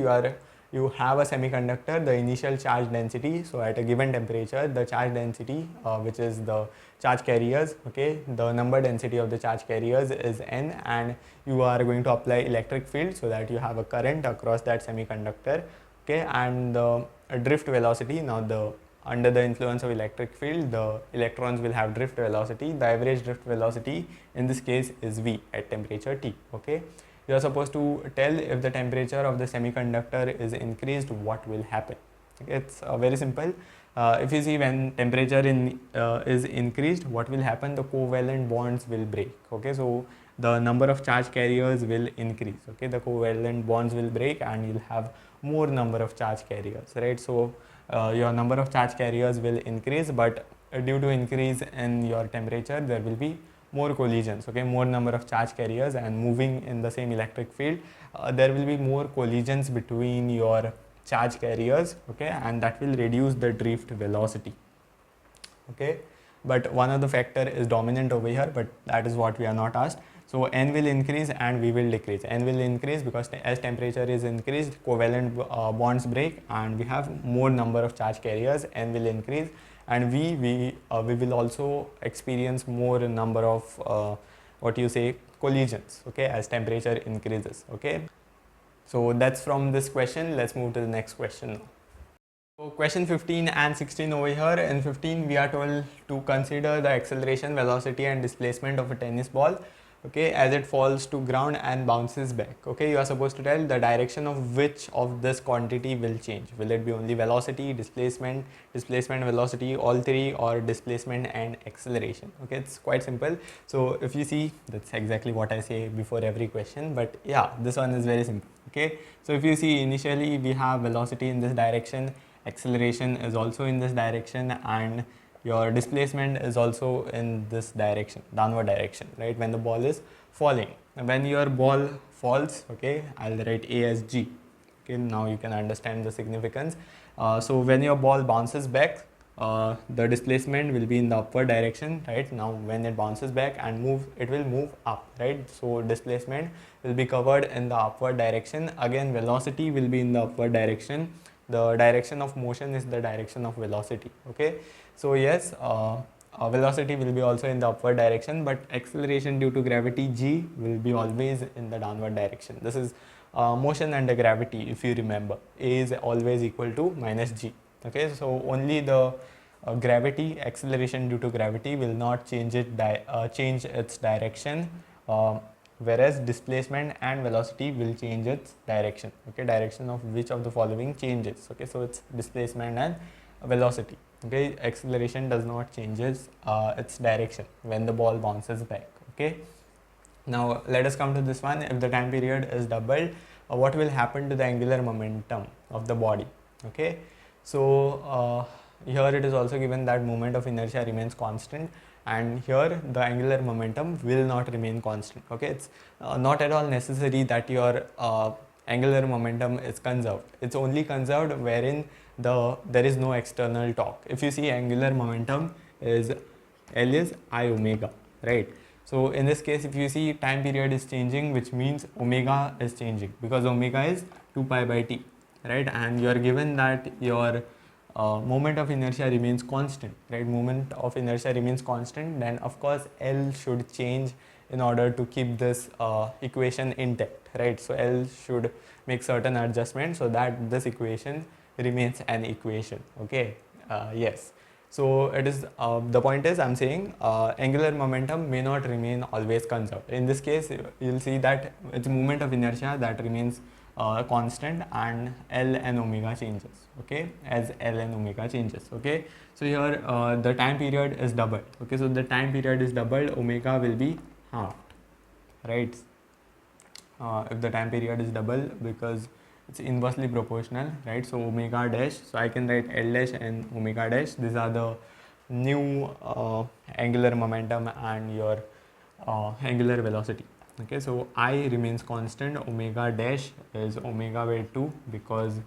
You have a semiconductor, the initial charge density. So at a given temperature, the charge density, which is the charge carriers, okay, the number density of the charge carriers is n, and you are going to apply electric field so that you have a current across that semiconductor. Okay, and the drift velocity, now the under the influence of electric field, the electrons will have drift velocity. The average drift velocity in this case is V at temperature T. Okay, you are supposed to tell if the temperature of the semiconductor is increased, what will happen. It's very simple. If you see, when temperature is increased, what will happen? The covalent bonds will break. Okay, so the number of charge carriers will increase. Okay, the covalent bonds will break and you'll have more number of charge carriers, right? So your number of charge carriers will increase, but due to increase in your temperature, there will be more collisions. Okay, more number of charge carriers and moving in the same electric field, there will be more collisions between your charge carriers. Okay, and that will reduce the drift velocity. Okay, but one of the factor is dominant over here, but that is what we are not asked. So n will increase and V will decrease. N will increase because as temperature is increased, covalent bonds break and we have more number of charge carriers. N will increase, and we will also experience more number of collisions. Okay, as temperature increases. Okay, so that's from this question. Let's move to the next question now. So question 15 and 16 over here. In 15 we are told to consider the acceleration, velocity and displacement of a tennis ball okay, as it falls to ground and bounces back. Okay, you are supposed to tell the direction of which of this quantity will change. Will it be only velocity, displacement, velocity, all three, or displacement and acceleration? Okay, it's quite simple. So if you see, that's exactly what I say before every question, but yeah, this one is very simple. Okay, so if you see, initially we have velocity in this direction, acceleration is also in this direction, and your displacement is also in this direction, downward direction, right, when the ball is falling. When your ball falls, okay, I'll write A as G. Okay, now you can understand the significance. So when your ball bounces back, the displacement will be in the upward direction, right? Now when it bounces back and move, it will move up, right? So displacement will be covered in the upward direction. Again, velocity will be in the upward direction. The direction of motion is the direction of velocity. Okay, so yes, velocity will be also in the upward direction, but acceleration due to gravity G will be always in the downward direction. This is motion under gravity. If you remember, A is always equal to minus G. Okay, so only the gravity, acceleration due to gravity will not change change its direction, whereas displacement and velocity will change its direction. Okay, direction of which of the following changes. Okay, so it's displacement and velocity. Okay, acceleration does not changes its direction when the ball bounces back. Okay, now let us come to this one. If the time period is doubled, what will happen to the angular momentum of the body? Okay, so here it is also given that moment of inertia remains constant, and here the angular momentum will not remain constant. Okay, it's not at all necessary that your angular momentum is conserved. It's only conserved wherein there is no external torque. If you see, angular momentum is L is I omega, right? So in this case, if you see, time period is changing, which means omega is changing, because omega is 2 pi by t, right? And you are given that your moment of inertia remains constant, right? Moment of inertia remains constant, then of course L should change in order to keep this equation intact, right? So L should make certain adjustments so that this equation remains an equation. Okay, yes. So it is the point is, I'm saying angular momentum may not remain always conserved. In this case, you'll see that it's moment of inertia that remains constant, and L and omega changes. Okay, as L and omega changes. Okay, so here the time period is doubled. Okay, so the time period is doubled, omega will be halved, right? If the time period is double, because it's inversely proportional, right? So omega dash, so I can write L dash and omega dash. These are the new angular momentum and your angular velocity. Okay, so I remains constant, omega dash is omega by 2, because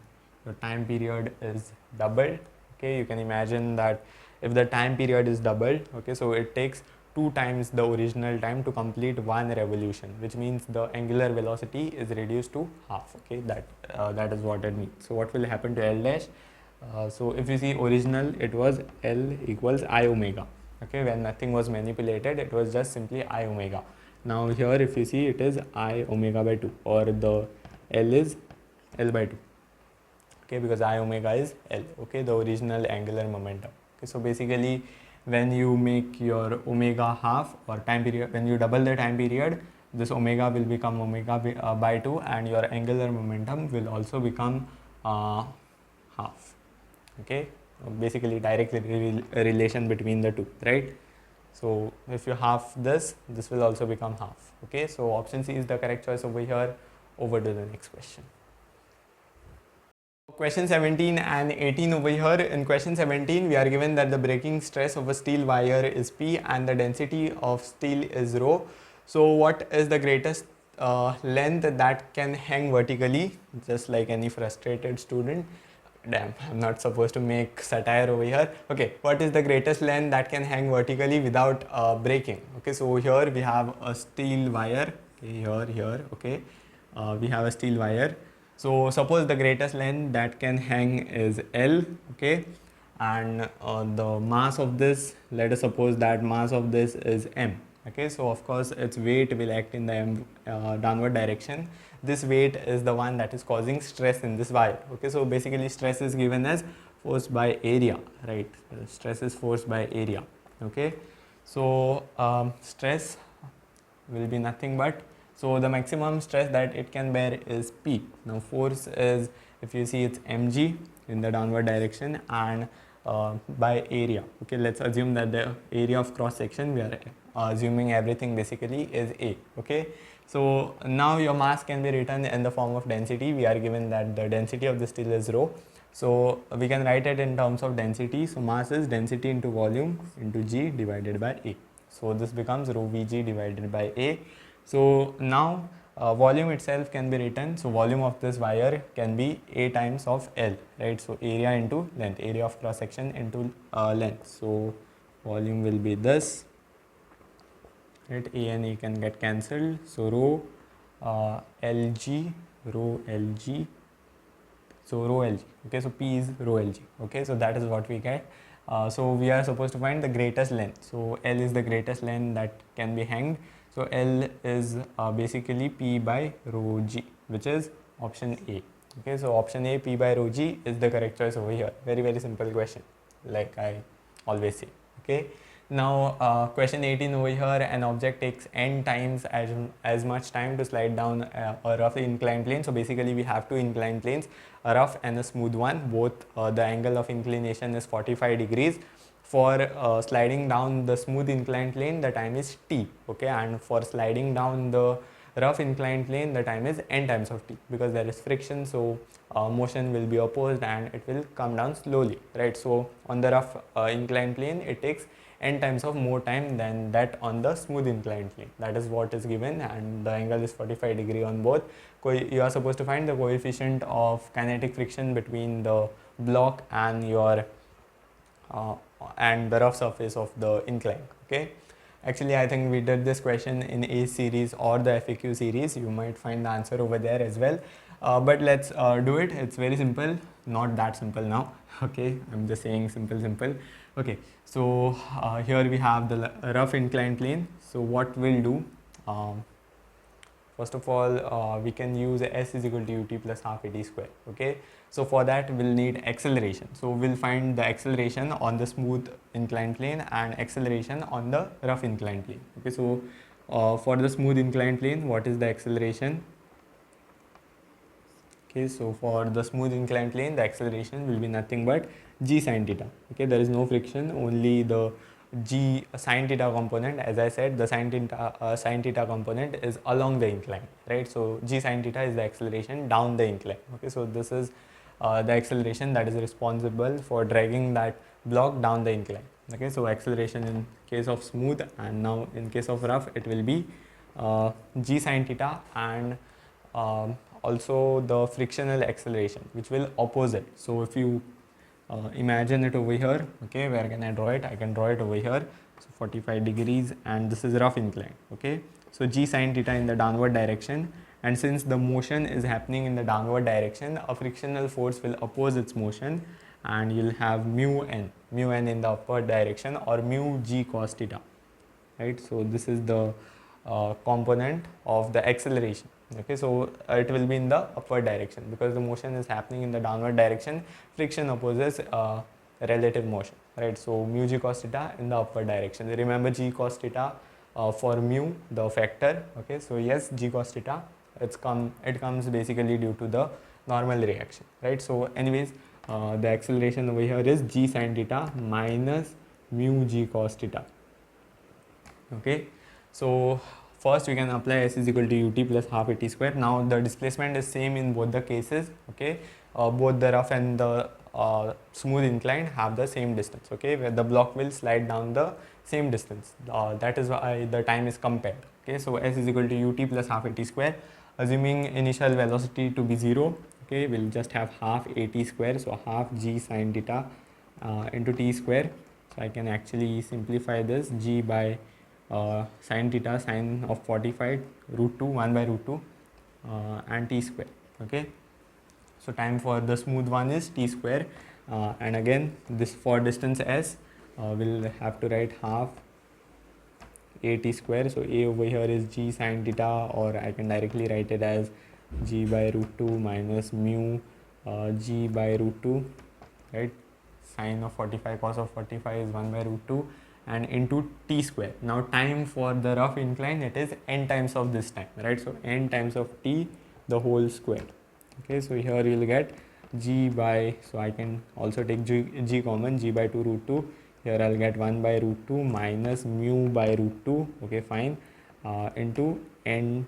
the time period is doubled. Okay, you can imagine that if the time period is doubled, okay, so it takes 2 times the original time to complete one revolution, which means the angular velocity is reduced to half. Okay, that is what it means. So what will happen to L dash? So if you see, original it was L equals I omega. Okay, when nothing was manipulated, it was just simply I omega. Now here if you see, it is I omega by 2, or the L is L by 2. Okay, because I omega is L. Okay, the original angular momentum. Okay, so basically, when you make your omega half, or time period, when you double the time period, this omega will become omega by 2, and your angular momentum will also become half. Okay, basically direct relation between the two, right? So if you half this will also become half. Okay, so option C is the correct choice over here. Over to the next question. Question 17 and 18 over here. In question 17, we are given that the breaking stress of a steel wire is P and the density of steel is rho. So what is the greatest length that can hang vertically? Just like any frustrated student. Damn, I'm not supposed to make satire over here. Okay, what is the greatest length that can hang vertically without breaking? Okay, so here we have a steel wire. Okay, here, okay, we have a steel wire. So suppose the greatest length that can hang is L, okay, and the mass of this, let us suppose that mass of this is M. Okay, so of course its weight will act in the downward direction. This weight is the one that is causing stress in this wire. Okay, so basically stress is given as force by area, right? Stress is force by area. Okay, so stress will be nothing but, so the maximum stress that it can bear is P. Now force is, if you see, it's mg in the downward direction, and by area. Okay, let's assume that the area of cross section, we are assuming everything basically, is A. Okay, so now your mass can be written in the form of density. We are given that the density of the steel is rho, so we can write it in terms of density. So mass is density into volume into G divided by A. So this becomes rho Vg divided by A. So now volume itself can be written, so volume of this wire can be A times of L, right? So area into length, area of cross section into length. So volume will be this, right? A and A can get cancelled, so rho Lg, rho Lg, so rho Lg. Okay, so P is rho Lg. Okay, so that is what we get. So we are supposed to find the greatest length. So L is the greatest length that can be hanged. So L is basically P by rho G, which is option A. Okay, so option A, P by rho G, is the correct choice over here. Very, very simple question, like I always say. Okay, now question 18 over here, an object takes n times as much time to slide down a rough inclined plane. So basically we have two inclined planes, a rough and a smooth one. Both the angle of inclination is 45 degrees. For sliding down the smooth inclined plane, the time is t. Okay, and for sliding down the rough inclined plane, the time is n times of t, because there is friction, so motion will be opposed and it will come down slowly, right? So on the rough inclined plane, it takes n times of more time than that on the smooth inclined plane. That is what is given, and the angle is 45 degree on both. You are supposed to find the coefficient of kinetic friction between the block and your and the rough surface of the incline. Okay, actually I think we did this question in A series or the FAQ series. You might find the answer over there as well, but let's do it. It's very simple, not that simple now. Okay, I'm just saying simple. Okay, so here we have the rough inclined plane. So what we'll do, first of all, we can use S is equal to ut plus half at square. Okay, so for that we'll need acceleration. So we'll find the acceleration on the smooth inclined plane and acceleration on the rough inclined plane. Okay, so for the smooth inclined plane, what is the acceleration? Okay, so for the smooth inclined plane, the acceleration will be nothing but g sine theta. Okay, there is no friction, only the g sine theta component. As I said, the sine theta component is along the incline, right? So g sine theta is the acceleration down the incline. Okay, so this is the acceleration that is responsible for dragging that block down the incline. Okay, so acceleration in case of smooth, and now in case of rough, it will be g sine theta, and also the frictional acceleration, which will oppose it. So if you imagine it over here, okay, where can I draw it? I can draw it over here. So 45 degrees, and this is rough incline. Okay, so g sine theta in the downward direction, and since the motion is happening in the downward direction, a frictional force will oppose its motion, and you'll have mu n in the upward direction, or mu g cos theta, right? So this is the component of the acceleration. Okay, so it will be in the upward direction, because the motion is happening in the downward direction. Friction opposes relative motion, right? So mu g cos theta in the upward direction. Remember g cos theta for mu, the factor. Okay, so yes, g cos theta, it comes basically due to the normal reaction, right? So anyways, the acceleration over here is g sine theta minus mu g cos theta. Okay, so first we can apply S is equal to ut plus half at square. Now the displacement is same in both the cases. Okay, both the rough and the smooth incline have the same distance. Okay, where the block will slide down the same distance. That is why the time is compared. Okay, so S is equal to ut plus half at square. Assuming initial velocity to be 0, okay, we'll just have half at square. So half g sine theta into t square. So I can actually simplify this, g by sine theta, sine of 45, root 2, 1 by root 2, and t square. Okay, so time for the smooth one is t square, and again this for distance s, we'll have to write half a t square. So a over here is g sine theta, or I can directly write it as g by root 2 minus mu g by root 2, right? Sine of 45 cos of 45 is 1 by root 2, and into t square. Now time for the rough incline, it is n times of this time, right? So n times of t the whole square. Okay, so here you will get g by, so I can also take g common, g by 2 root 2. Here I'll get 1 by root 2 minus mu by root 2, okay fine, into n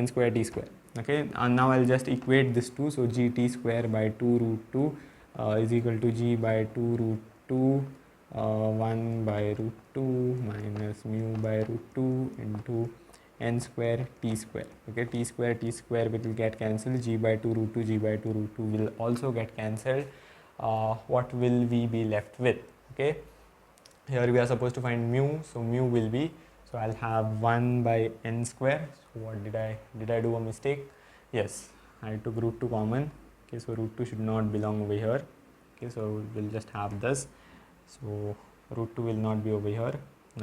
square t square. Okay, and now I'll just equate this 2, so gt square by 2 root 2 is equal to g by 2 root 2 1 by root 2 minus mu by root 2 into n square t square. Okay, t square will get cancelled, g by 2 root 2, g by 2 root 2 will also get cancelled. What will we be left with? Okay, here we are supposed to find mu, so mu will be, so I'll have 1 by n square. So what did I do a mistake? Yes, I took root 2 common. Okay, so root 2 should not belong over here. Okay, so we'll just have this, so root 2 will not be over here.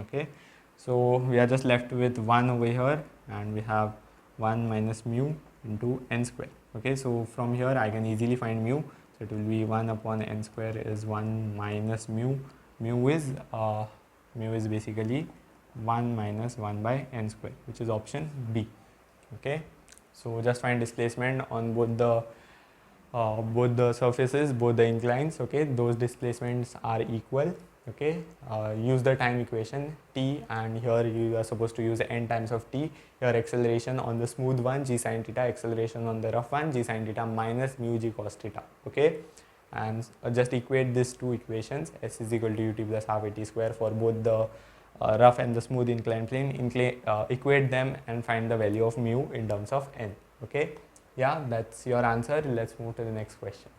Okay, so we are just left with 1 over here, and we have 1 minus mu into n square. Okay, so from here I can easily find mu, so it will be 1 upon n square is 1 minus mu. Mu is basically 1 minus 1 by n square, which is option B. Okay, so just find displacement on both the surfaces, both the inclines. Okay, those displacements are equal. Okay, use the time equation t, and here you are supposed to use n times of t. Here acceleration on the smooth one g sin theta, acceleration on the rough one g sin theta minus mu g cos theta. Okay, and just equate these two equations, s is equal to ut plus half at square for both the rough and the smooth inclined plane. Equate them and find the value of mu in terms of n. Okay, yeah, that's your answer. Let's move to the next question.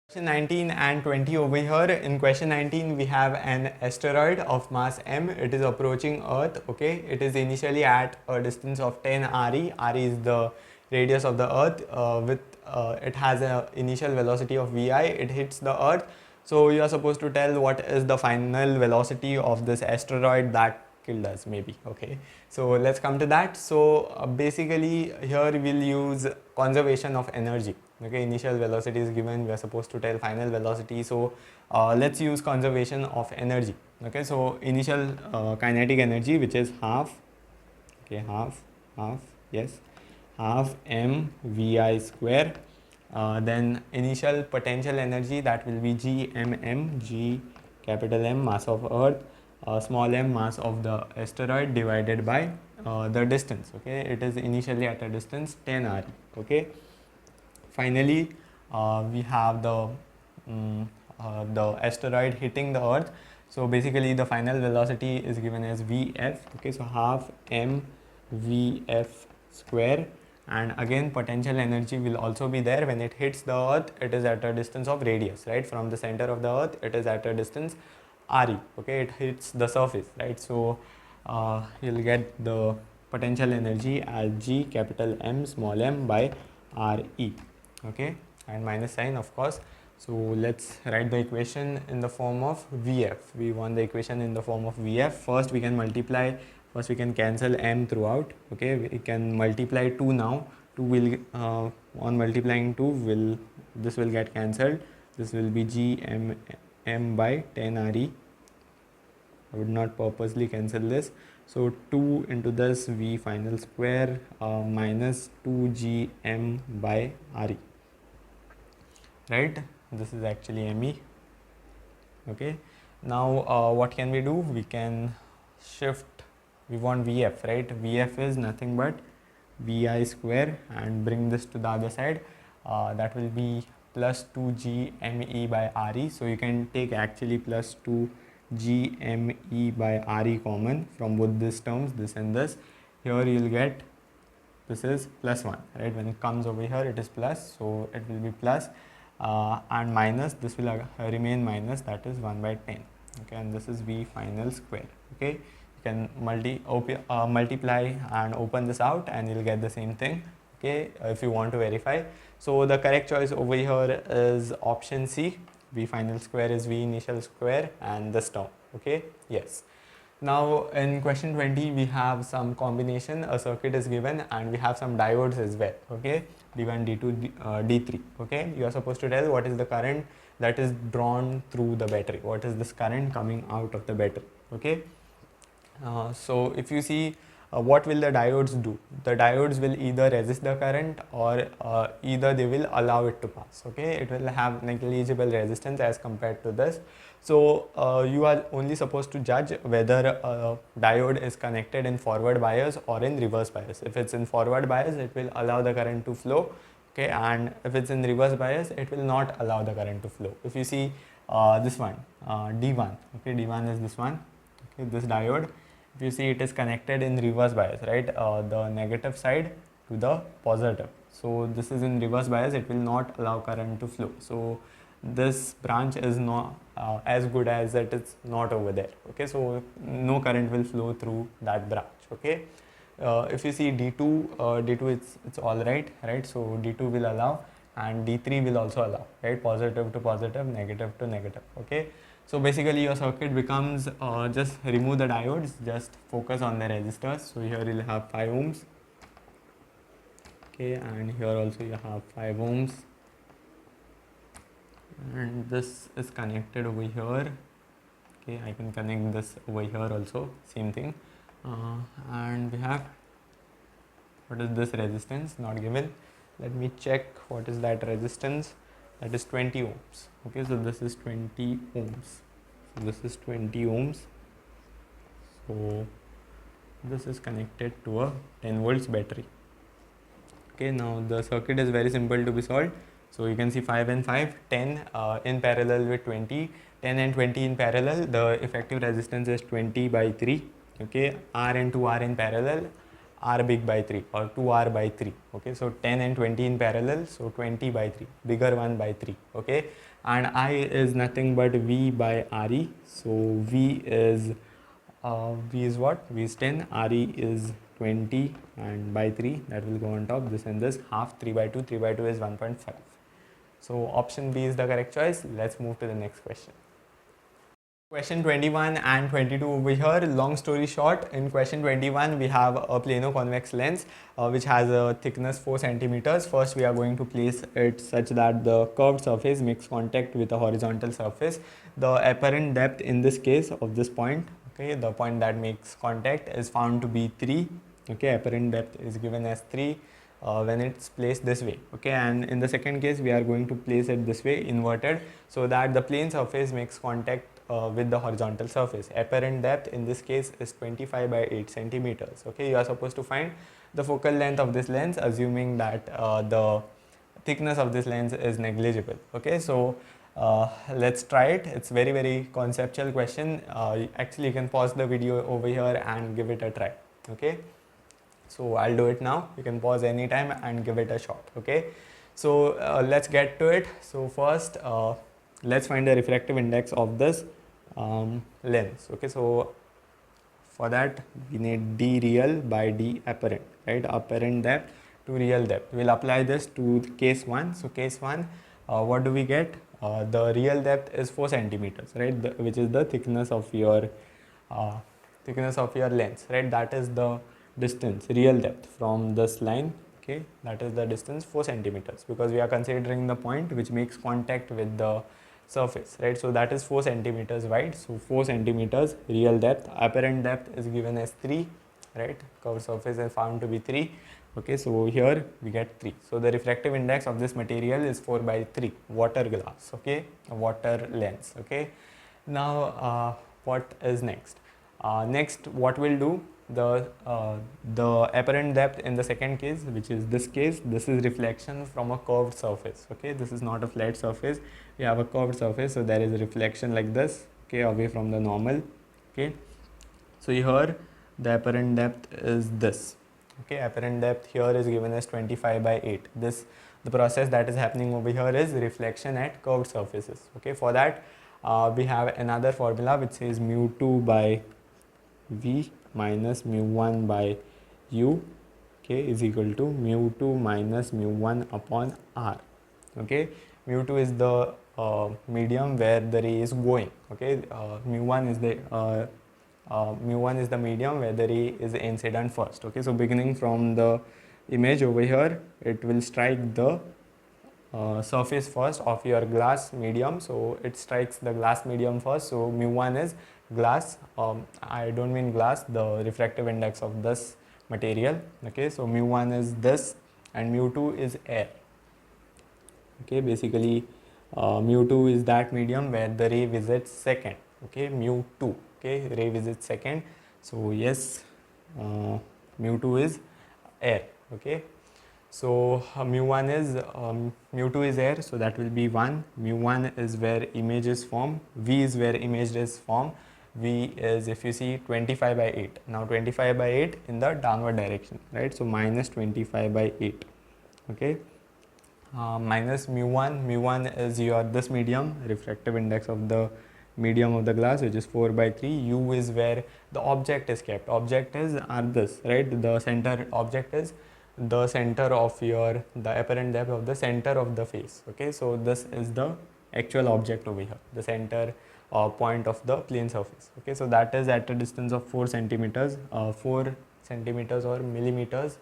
Question 19 and 20 over here. In question 19 we have an asteroid of mass m. It is approaching Earth. Okay, it is initially at a distance of 10 RE. RE is the radius of the Earth. It has an initial velocity of vi. It hits the Earth. So you are supposed to tell what is the final velocity of this asteroid that killed us, maybe. Okay, so let's come to that. So basically here we'll use conservation of energy. Okay, initial velocity is given, we are supposed to tell final velocity, so let's use conservation of energy. Okay, so initial kinetic energy, which is half, okay, half m vi square. Then initial potential energy, that will be g capital M mass of Earth, small m mass of the asteroid divided by the distance. Okay, it is initially at a distance 10 RE. Okay, finally we have the asteroid hitting the Earth. So basically the final velocity is given as vf. Okay, so half m vf square, and again potential energy will also be there. When it hits the Earth, it is at a distance of radius, right? From the center of the Earth, it is at a distance RE. Okay, it hits the surface, right? So you'll get the potential energy as g capital M small m by RE. Okay, and minus sign, of course. So let's write the equation in the form of Vf. We want the equation in the form of Vf. First we can cancel m throughout. Okay, we can multiply 2 now. 2 will on multiplying 2 this will get cancelled. This will be g m by 10 RE. I would not purposely cancel this. So 2 into this v final square minus 2g m by RE. Right? This is actually me. Okay. Now what can we do? We can shift. We want Vf, right? Vf is nothing but Vi square, and bring this to the other side. That will be plus 2g me by Re. So you can take actually plus 2g me by Re common from both these terms, this and this. Here you will get, this is plus 1, right? When it comes over here, it is plus, so it will be plus, and minus, this will remain minus, that is 1 by 10. Okay, and this is V final square. Okay, you can multiply and open this out, and you'll get the same thing. Okay, if you want to verify. So the correct choice over here is option C. V final square is V initial square and this term. Okay, yes. Now in question 20 we have some combination. A circuit is given and we have some diodes as well. Okay, D1, D2, D3. Okay, you are supposed to tell what is the current that is drawn through the battery. What is this current coming out of the battery? Okay. So if you see, what will the diodes do? The diodes will either resist the current, or either they will allow it to pass. Okay, it will have negligible resistance as compared to this. So you are only supposed to judge whether a diode is connected in forward bias or in reverse bias. If it's in forward bias, it will allow the current to flow. Okay, and if it's in reverse bias, it will not allow the current to flow. If you see this one, D1, okay, D1 is this one, okay, this diode. If you see, it is connected in reverse bias, right, the negative side to the positive. So this is in reverse bias, it will not allow current to flow. So this branch is not as good as it is not over there. Okay, so no current will flow through that branch. Okay. If you see D2, D2 it's all right, so D2 will allow, and D3 will also allow, right, positive to positive, negative to negative. Okay, so basically your circuit becomes, just remove the diodes, just focus on the resistors. So here you'll have 5 ohms, okay, and here also you have 5 ohms, and this is connected over here. Okay, I can connect this over here also, same thing. And we have, what is this resistance? Not given. Let me check what is that resistance. That is 20 ohms. Okay, so this is 20 ohms. So this is 20 ohms. So this is connected to a 10 volts battery. Okay, now the circuit is very simple to be solved. So you can see 5 and 5, 10 in parallel with 20, 10 and 20 in parallel. The effective resistance is 20 by 3. Okay, R and 2R in parallel, R big by 3 or 2R by 3. Okay, so 10 and 20 in parallel, so 20 by 3, bigger one by 3. Okay, and I is nothing but V by RE. So V is what? V is 10, RE is 20, and by 3 that will go on top. This and this, half, 3 by 2, 3 by 2 is 1.5. So option B is the correct choice. Let's move to the next question. Question 21 and 22 over here. Long story short, in question 21 we have a plano convex lens which has a thickness 4 centimeters. First we are going to place it such that the curved surface makes contact with a horizontal surface. The apparent depth in this case of this point, okay, the point that makes contact, is found to be 3. Okay, apparent depth is given as 3 when it's placed this way. Okay, and in the second case we are going to place it this way, inverted, so that the plane surface makes contact with the horizontal surface. Apparent depth in this case is 25 by 8 centimeters. Okay, you are supposed to find the focal length of this lens, assuming that the thickness of this lens is negligible. Okay, so let's try it. It's very conceptual question. Actually you can pause the video over here and give it a try. Okay, so I'll do it now. You can pause anytime and give it a shot. Okay, so let's get to it. So first let's find the refractive index of this lens. Okay, so for that we need D real by D apparent, right? Apparent depth to real depth. We'll apply this to case 1. So case 1, what do we get? The real depth is 4 centimeters, right? Which is the thickness of your lens, right? That is the distance, real depth from this line. Okay, that is the distance 4 centimeters, because we are considering the point which makes contact with the surface, right? So that is 4 centimeters wide. So 4 centimeters real depth. Apparent depth is given as 3, right? Curved surface is found to be 3. Okay, so here we get 3. So the refractive index of this material is 4 by 3. Water glass. Okay, a water lens. Okay, now what is next? Next, what we'll do, the apparent depth in the second case, which is this case, this is reflection from a curved surface. Okay, this is not a flat surface, we have a curved surface, so there is a reflection like this, okay, away from the normal. Okay, so here the apparent depth is this. Okay, apparent depth here is given as 25 by 8. The process that is happening over here is reflection at curved surfaces. Okay, for that we have another formula which says mu2 by V minus mu1 by U, okay, is equal to mu2 minus mu1 upon R. Okay, mu2 is the medium where the ray is going. Okay, mu1 is the medium where the ray is incident first. Okay, so beginning from the image over here, it will strike the surface first of your glass medium, so it strikes the glass medium first. So mu1 is glass, I don't mean glass, the refractive index of this material. Okay, so mu1 is this and mu2 is air. Okay, basically mu2 is that medium where the ray visits second. Okay, mu2, okay, ray visits second. So yes, mu2 is air. Okay, so mu1 is mu2 is air, so that will be 1. Mu1 is where image is formed, V is where image is formed. V is, if you see, 25 by 8. Now 25 by 8 in the downward direction, right? So minus 25 by 8. Okay, minus mu1. Mu1 is your this medium, refractive index of the medium of the glass, which is 4 by 3. U is where the object is kept. Object is this, right? The center object is the center of the apparent depth of the center of the face. Okay, so this is the actual object over here, the center point of the plane surface. Okay, so that is at a distance of 4 centimeters, 4 centimeters or millimeters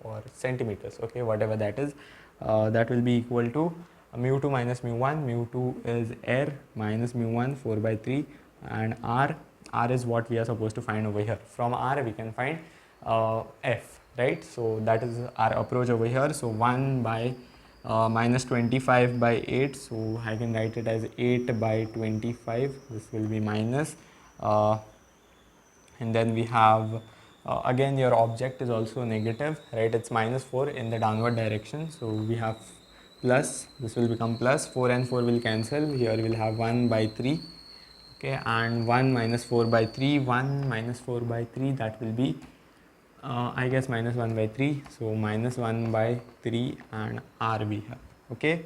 or centimeters. Okay, whatever that is, that will be equal to mu2 minus mu1. Mu2 is air minus mu1, 4 by 3, and r is what we are supposed to find over here. From r we can find f, right? So that is our approach over here. So 1 by minus 25 by 8, so I can write it as 8 by 25. This will be minus, and then we have again your object is also negative, right? It's minus 4 in the downward direction, so we have plus, this will become plus, 4 and 4 will cancel, here we will have 1 by 3. Okay, and 1 minus 4 by 3, 1 minus 4 by 3, that will be I guess minus 1 by 3, so minus 1 by 3 and r we have. Okay,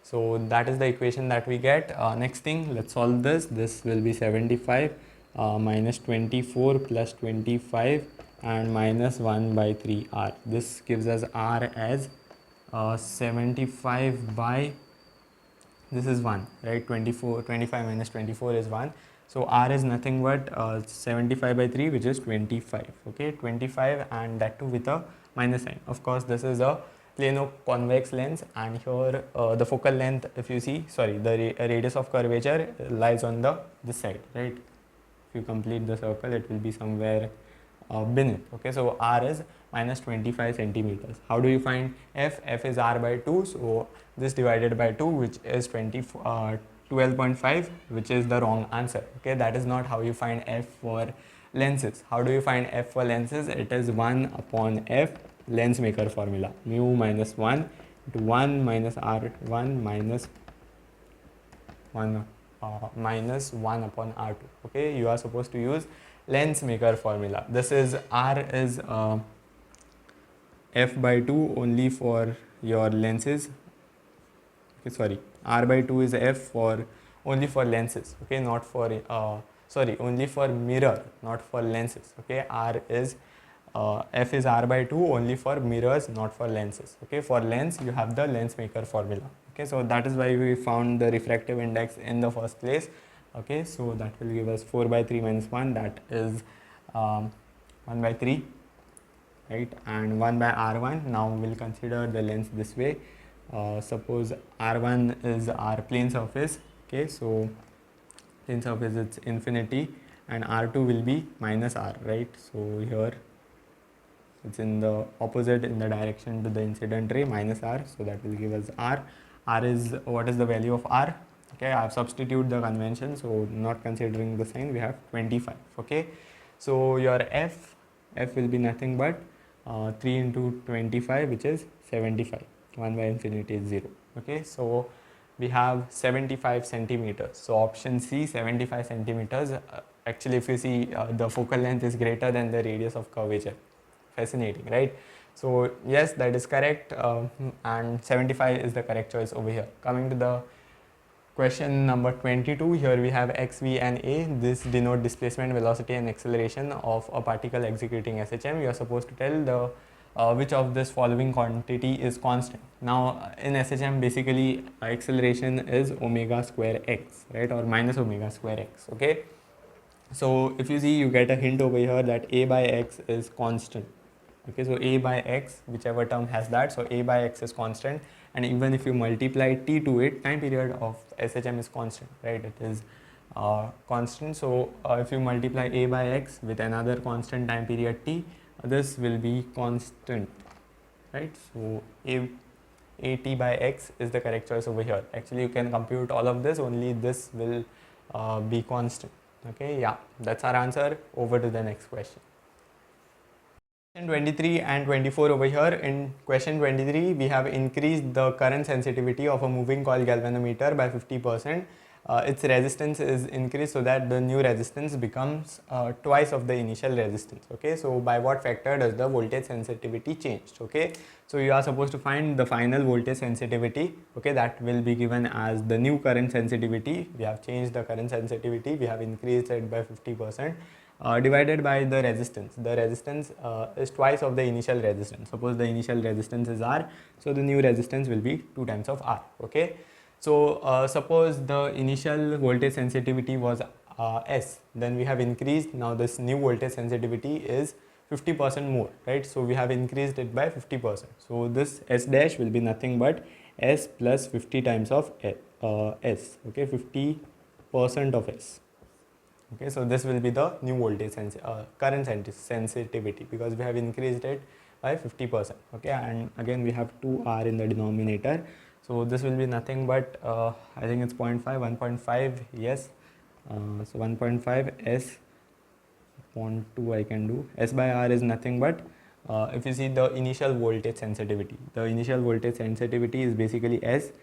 so that is the equation that we get. Next thing, let's solve this. This will be 75 minus 24 plus 25 and minus 1 by 3 r. This gives us r as 75 by, this is 1, right? 25 minus 24 is 1. So r is nothing but 75 by 3, which is 25. Okay, 25, and that too with a minus sign. Of course, this is a plano convex lens, and here the focal length, if you see, sorry, the radius of curvature lies on this side, right? If you complete the circle, it will be somewhere beneath. Okay, so r is minus 25 centimeters. How do you find f? F is r by 2, so this divided by 2, which is 12.5, which is the wrong answer. Okay, that is not how you find f for lenses. How do you find f for lenses? It is 1 upon f, lens maker formula, mu minus 1 into 1 minus r1 minus 1 minus 1 upon r2. Okay, you are supposed to use lens maker formula. This is r is f by 2 only for your lenses. Okay, sorry, r by 2 is f for only for lenses. Okay, not for sorry, only for mirror, not for lenses. Okay, r is f is r by 2 only for mirrors, not for lenses. Okay, for lens you have the lens maker formula. Okay, so that is why we found the refractive index in the first place. Okay, so that will give us 4 by 3 minus 1, that is 1 by 3, right? And 1 by r1. Now we'll consider the lens this way. Suppose r1 is our plane surface. Okay, so plane surface, it's infinity, and r2 will be minus r, right? So here it's in the opposite, in the direction to the incident ray, minus r, so that will give us r. R is, what is the value of r? Okay, I have substituted the convention, so not considering the sign, we have 25. Okay, so your f will be nothing but 3 into 25, which is 75. 1 by infinity is 0. Okay, so we have 75 centimeters. So option C, 75 centimeters. Actually, if you see, the focal length is greater than the radius of curvature. Fascinating, right? So yes, that is correct, and 75 is the correct choice over here. Coming to the question number 22, here we have x, v and a. This denote displacement, velocity and acceleration of a particle executing SHM. You are supposed to tell the which of this following quantity is constant. Now in SHM, basically acceleration is omega square x, right, or minus omega square x. Okay, so if you see, you get a hint over here that a by x is constant. Okay, so a by x, whichever term has that, so a by x is constant, and even if you multiply t to it, time period of SHM is constant, right? It is constant. So if you multiply a by x with another constant time period t, this will be constant, right? So at by x is the correct choice over here. Actually, you can compute all of this, only this will be constant. Okay, yeah, that's our answer. Over to the next question. Question 23 and 24 over here. In question 23, we have increased the current sensitivity of a moving coil galvanometer by 50%. Its resistance is increased so that the new resistance becomes twice of the initial resistance. Okay, so by what factor does the voltage sensitivity change? Okay, so you are supposed to find the final voltage sensitivity. Okay, that will be given as the new current sensitivity. We have changed the current sensitivity, we have increased it by 50%. Divided by the resistance. The resistance is twice of the initial resistance. Suppose the initial resistance is R, so the new resistance will be 2 times of R. Okay, so suppose the initial voltage sensitivity was S, then we have increased. Now this new voltage sensitivity is 50% more, right? So we have increased it by 50%. So this S dash will be nothing but S plus 50 times of S. Okay, 50% of S. Okay, so this will be the new voltage current sensitivity, because we have increased it by 50%. Okay, and again we have 2R in the denominator, so this will be nothing but I think it's 0.5, 1.5, yes. So 1.5 S upon 2 I can do. S by R is nothing but if you see the initial voltage sensitivity, the initial voltage sensitivity is basically S,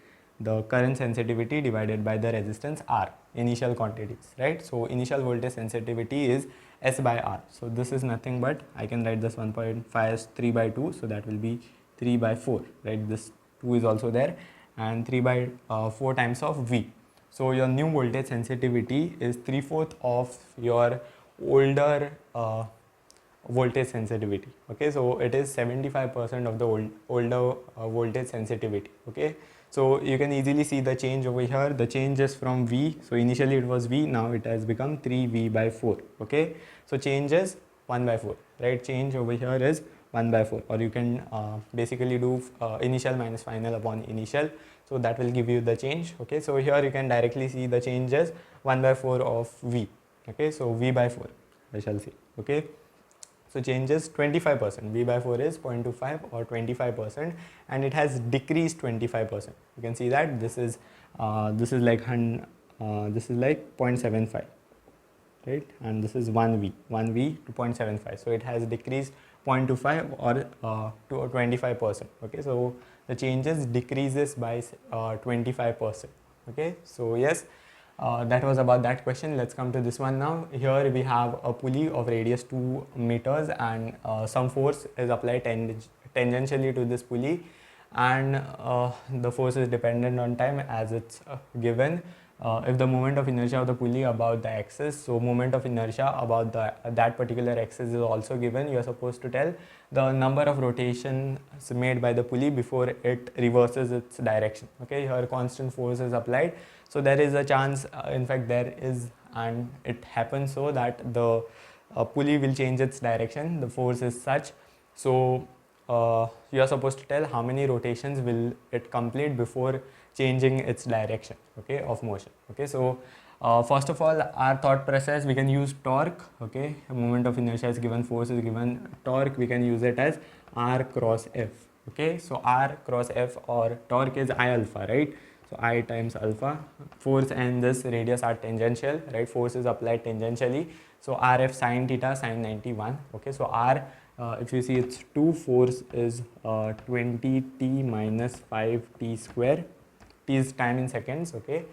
the current sensitivity divided by the resistance R, initial quantities, right? So initial voltage sensitivity is S by R. So this is nothing but, I can write this 1.5 as 3 by 2, so that will be 3 by 4, right? This 2 is also there, and 3 by 4 times of V. So your new voltage sensitivity is 3/4 of your older voltage sensitivity. Okay, so it is 75% of the older voltage sensitivity. Okay, so you can easily see the change over here. The change is from V. So initially it was V, now it has become 3V by 4. Okay, so change is 1 by 4, right? Change over here is 1 by 4, or you can basically do initial minus final upon initial, so that will give you the change. Okay, so here you can directly see the change is 1 by 4 of V. Okay, so V by 4 I shall say. Okay, so change is 25%. V by 4 is 0.25 or 25%, and it has decreased 25%. You can see that this is like 0.75, right? And this is 1V to 0.75. So it has decreased 0.25 or to 25%. Okay, so the changes decreases by 25%. Okay, so yes. That was about that question. Let's come to this one now. Here we have a pulley of radius 2 meters, and some force is applied tangentially to this pulley, and the force is dependent on time as it's given. If the moment of inertia of the pulley about the axis, so moment of inertia about that particular axis is also given. You are supposed to tell the number of rotations made by the pulley before it reverses its direction. Okay, here constant force is applied, so there is a chance, in fact there is, and it happens so that the pulley will change its direction. The force is such, so you are supposed to tell how many rotations will it complete before changing its direction, okay, of motion. Okay, so first of all, our thought process, we can use torque. Okay, moment of inertia is given, force is given, torque we can use it as R cross F. Okay, so R cross F, or torque is I alpha, right? So I times alpha. Force and this radius are tangential, right? Force is applied tangentially, so RF sine theta sine 91. Okay, so R, if you see it's 2, force is 20t minus 5t square. T is time in seconds. Okay,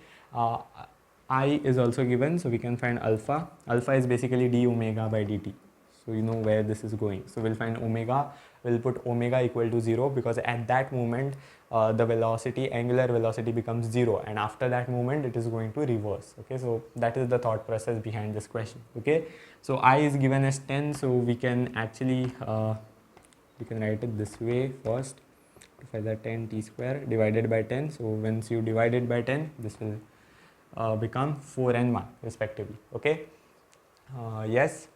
I is also given, so we can find alpha. Alpha is basically d omega by dt, so you know where this is going. So we'll find omega, we'll put omega equal to 0, because at that moment the velocity, angular velocity becomes 0, and after that moment it is going to reverse. Okay, so that is the thought process behind this question. Okay, so I is given as 10, so we can actually we can write it this way first. Further 10 t square divided by 10, so once you divide it by 10, this will become 4 and 1 respectively. Okay, yes,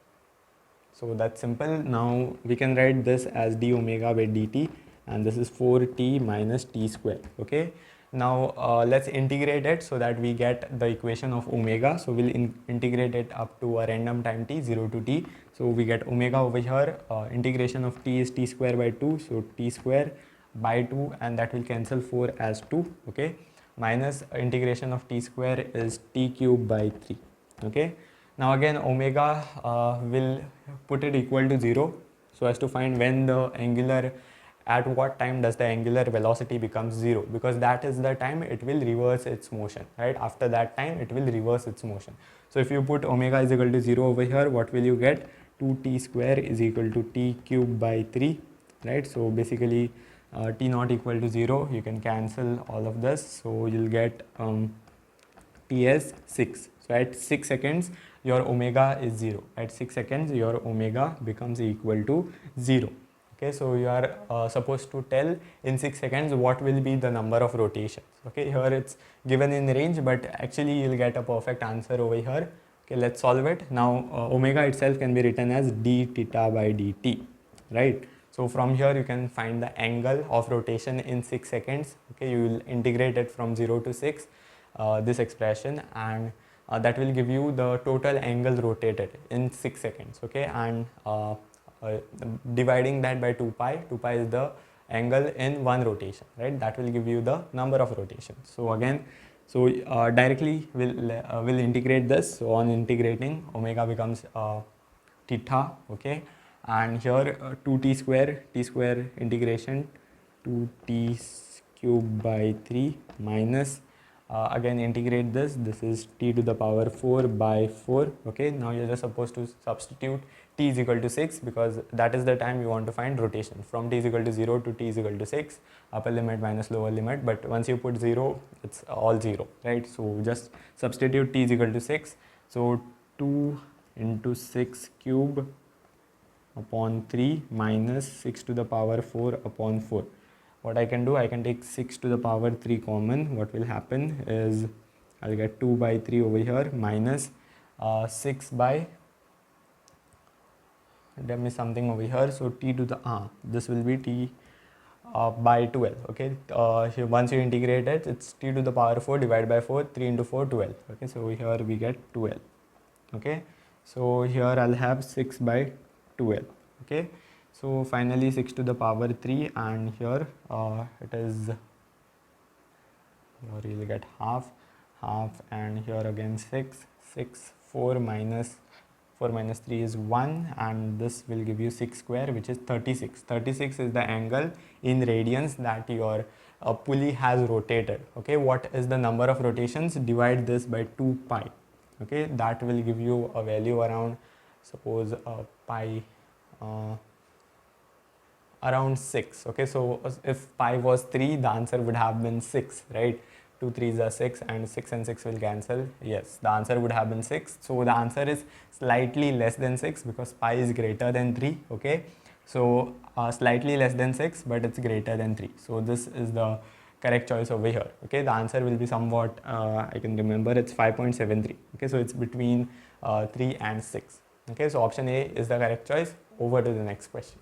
so that's simple. Now we can write this as d omega by dt, and this is 4t minus t square. Okay, now let's integrate it so that we get the equation of omega. So we'll integrate it up to a random time t, 0 to t. So we get omega over here, integration of t is t square by 2, so t square by 2, and that will cancel 4 as 2. Okay, minus integration of t square is t cube by 3. Okay, now again omega will put it equal to 0 so as to find when the angular, at what time does the angular velocity becomes 0, because that is the time it will reverse its motion, right? After that time it will reverse its motion. So if you put omega is equal to 0 over here, what will you get? 2t square is equal to t cube by 3, right? So basically t not equal to 0, you can cancel all of this, so you'll get t as 6. So at 6 seconds your omega is 0. At 6 seconds your omega becomes equal to 0. Okay, so you are supposed to tell in 6 seconds what will be the number of rotations. Okay, here it's given in range, but actually you'll get a perfect answer over here. Okay, let's solve it. Now omega itself can be written as d theta by dt, right? So from here you can find the angle of rotation in 6 seconds. Okay, you will integrate it from 0 to 6, this expression, and that will give you the total angle rotated in 6 seconds. Okay, and dividing that by 2 pi is the angle in one rotation, right? That will give you the number of rotations. So again, so directly we'll integrate this. So on integrating, omega becomes theta. Okay, and here 2t square, t square integration 2t cube by 3 minus again integrate this, this is t to the power 4 by 4. Okay, now you're just supposed to substitute t is equal to 6 because that is the time you want to find rotation, from t is equal to 0 to t is equal to 6, upper limit minus lower limit, but once you put 0 it's all 0, right? So just substitute t is equal to 6, so 2 into 6 cube upon 3 minus 6 to the power 4 upon 4. What I can do, I can take 6 to the power 3 common. What will happen is I'll get 2 by 3 over here minus 6 by, there is something over here, so t to the, this will be t by 12. Okay, here once you integrate it, it's t to the power 4 divided by 4, 3 into 4, 12. Okay, so here we get 12. Okay, so here I'll have 6 by 12. Okay, so finally 6 to the power 3, and here it is, here you'll get half, and here again 6, 4 minus 3 is 1, and this will give you 6 square, which is 36. 36 is the angle in radians that your pulley has rotated. Okay, what is the number of rotations? Divide this by 2 pi. Okay, that will give you a value around, suppose pi around 6. Okay, so if pi was 3, the answer would have been 6, right? 2 3s are 6, and 6 and 6 will cancel. Yes, the answer would have been 6. So the answer is slightly less than 6 because pi is greater than 3. Okay, so slightly less than 6, but it's greater than 3. So this is the correct choice over here. Okay, the answer will be somewhat, I can remember, it's 5.73. Okay, so it's between 3 and 6. Okay, so option A is the correct choice. Over to the next question.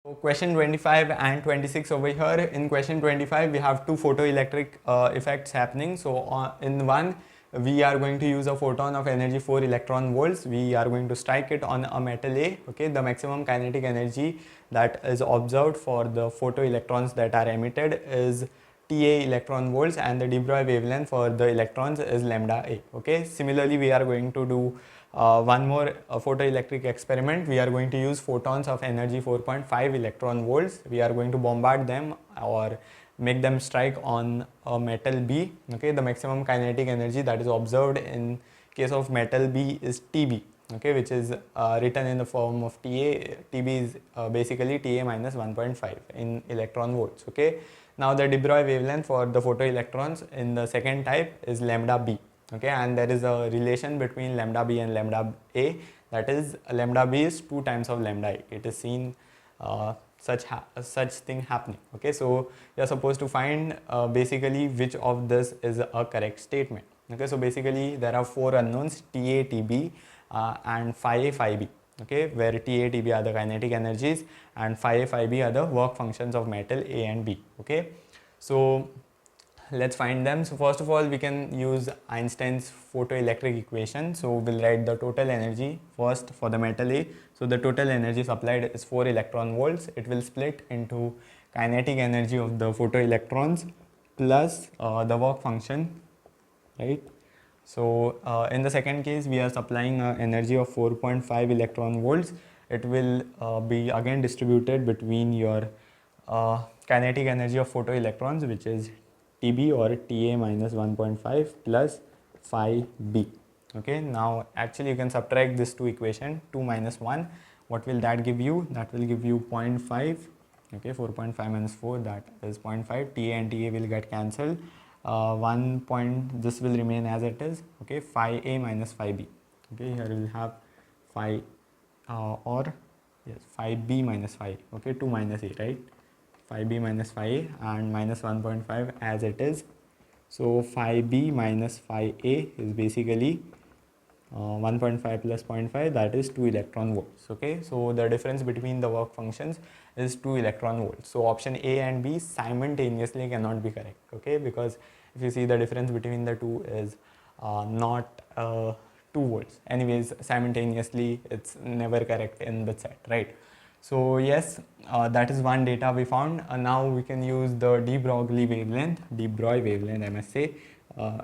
So question 25 and 26 over here. In question 25 we have two photoelectric effects happening. So in one we are going to use a photon of energy 4 electron volts. We are going to strike it on a metal A. Okay, the maximum kinetic energy that is observed for the photoelectrons that are emitted is TA electron volts, and the de Broglie wavelength for the electrons is lambda A. Okay, similarly we are going to do one more photoelectric experiment. We are going to use photons of energy 4.5 electron volts. We are going to bombard them or make them strike on a metal B. Okay, the maximum kinetic energy that is observed in case of metal B is TB. Okay, which is written in the form of TA. TB is basically TA minus 1.5 in electron volts. Okay, now the de Broglie wavelength for the photoelectrons in the second type is lambda B. Okay, and there is a relation between lambda B and lambda A, that is lambda B is 2 times of lambda A. It is seen such thing happening. Okay, so you are supposed to find basically which of this is a correct statement. Okay, so basically there are 4 unknowns, TA, TB and phi A, phi B. okay, where Ta, Tb are the kinetic energies and phi A, phi B are the work functions of metal A and B. Okay, so let's find them. So first of all, we can use Einstein's photoelectric equation. So we'll write the total energy first for the metal A. So the total energy supplied is 4 electron volts. It will split into kinetic energy of the photoelectrons plus the work function, right? So in the second case, we are supplying energy of 4.5 electron volts. It will be again distributed between your kinetic energy of photoelectrons, which is Tb or Ta minus 1.5 plus phi b. Okay, now actually you can subtract this two equation, 2 minus 1. What will that give you? That will give you 0.5. Okay, 4.5 minus 4, that is 0.5. Ta and Ta will get cancelled. 1 point, this will remain as it is. Okay, phi A minus phi B. Okay, here we will have phi or yes, phi B minus phi A. Okay, 2 minus A, right? Phi B minus phi A and minus 1.5 as it is. So phi B minus phi A is basically 1.5 plus 0.5, that is 2 electron volts. Okay, so the difference between the work functions is 2 electron volts. So option A and B simultaneously cannot be correct. Okay, because if you see, the difference between the two is not 2 volts. Anyways, simultaneously it's never correct in BITSAT, right? So yes, that is one data we found. Now we can use the de Broglie wavelength, I must say.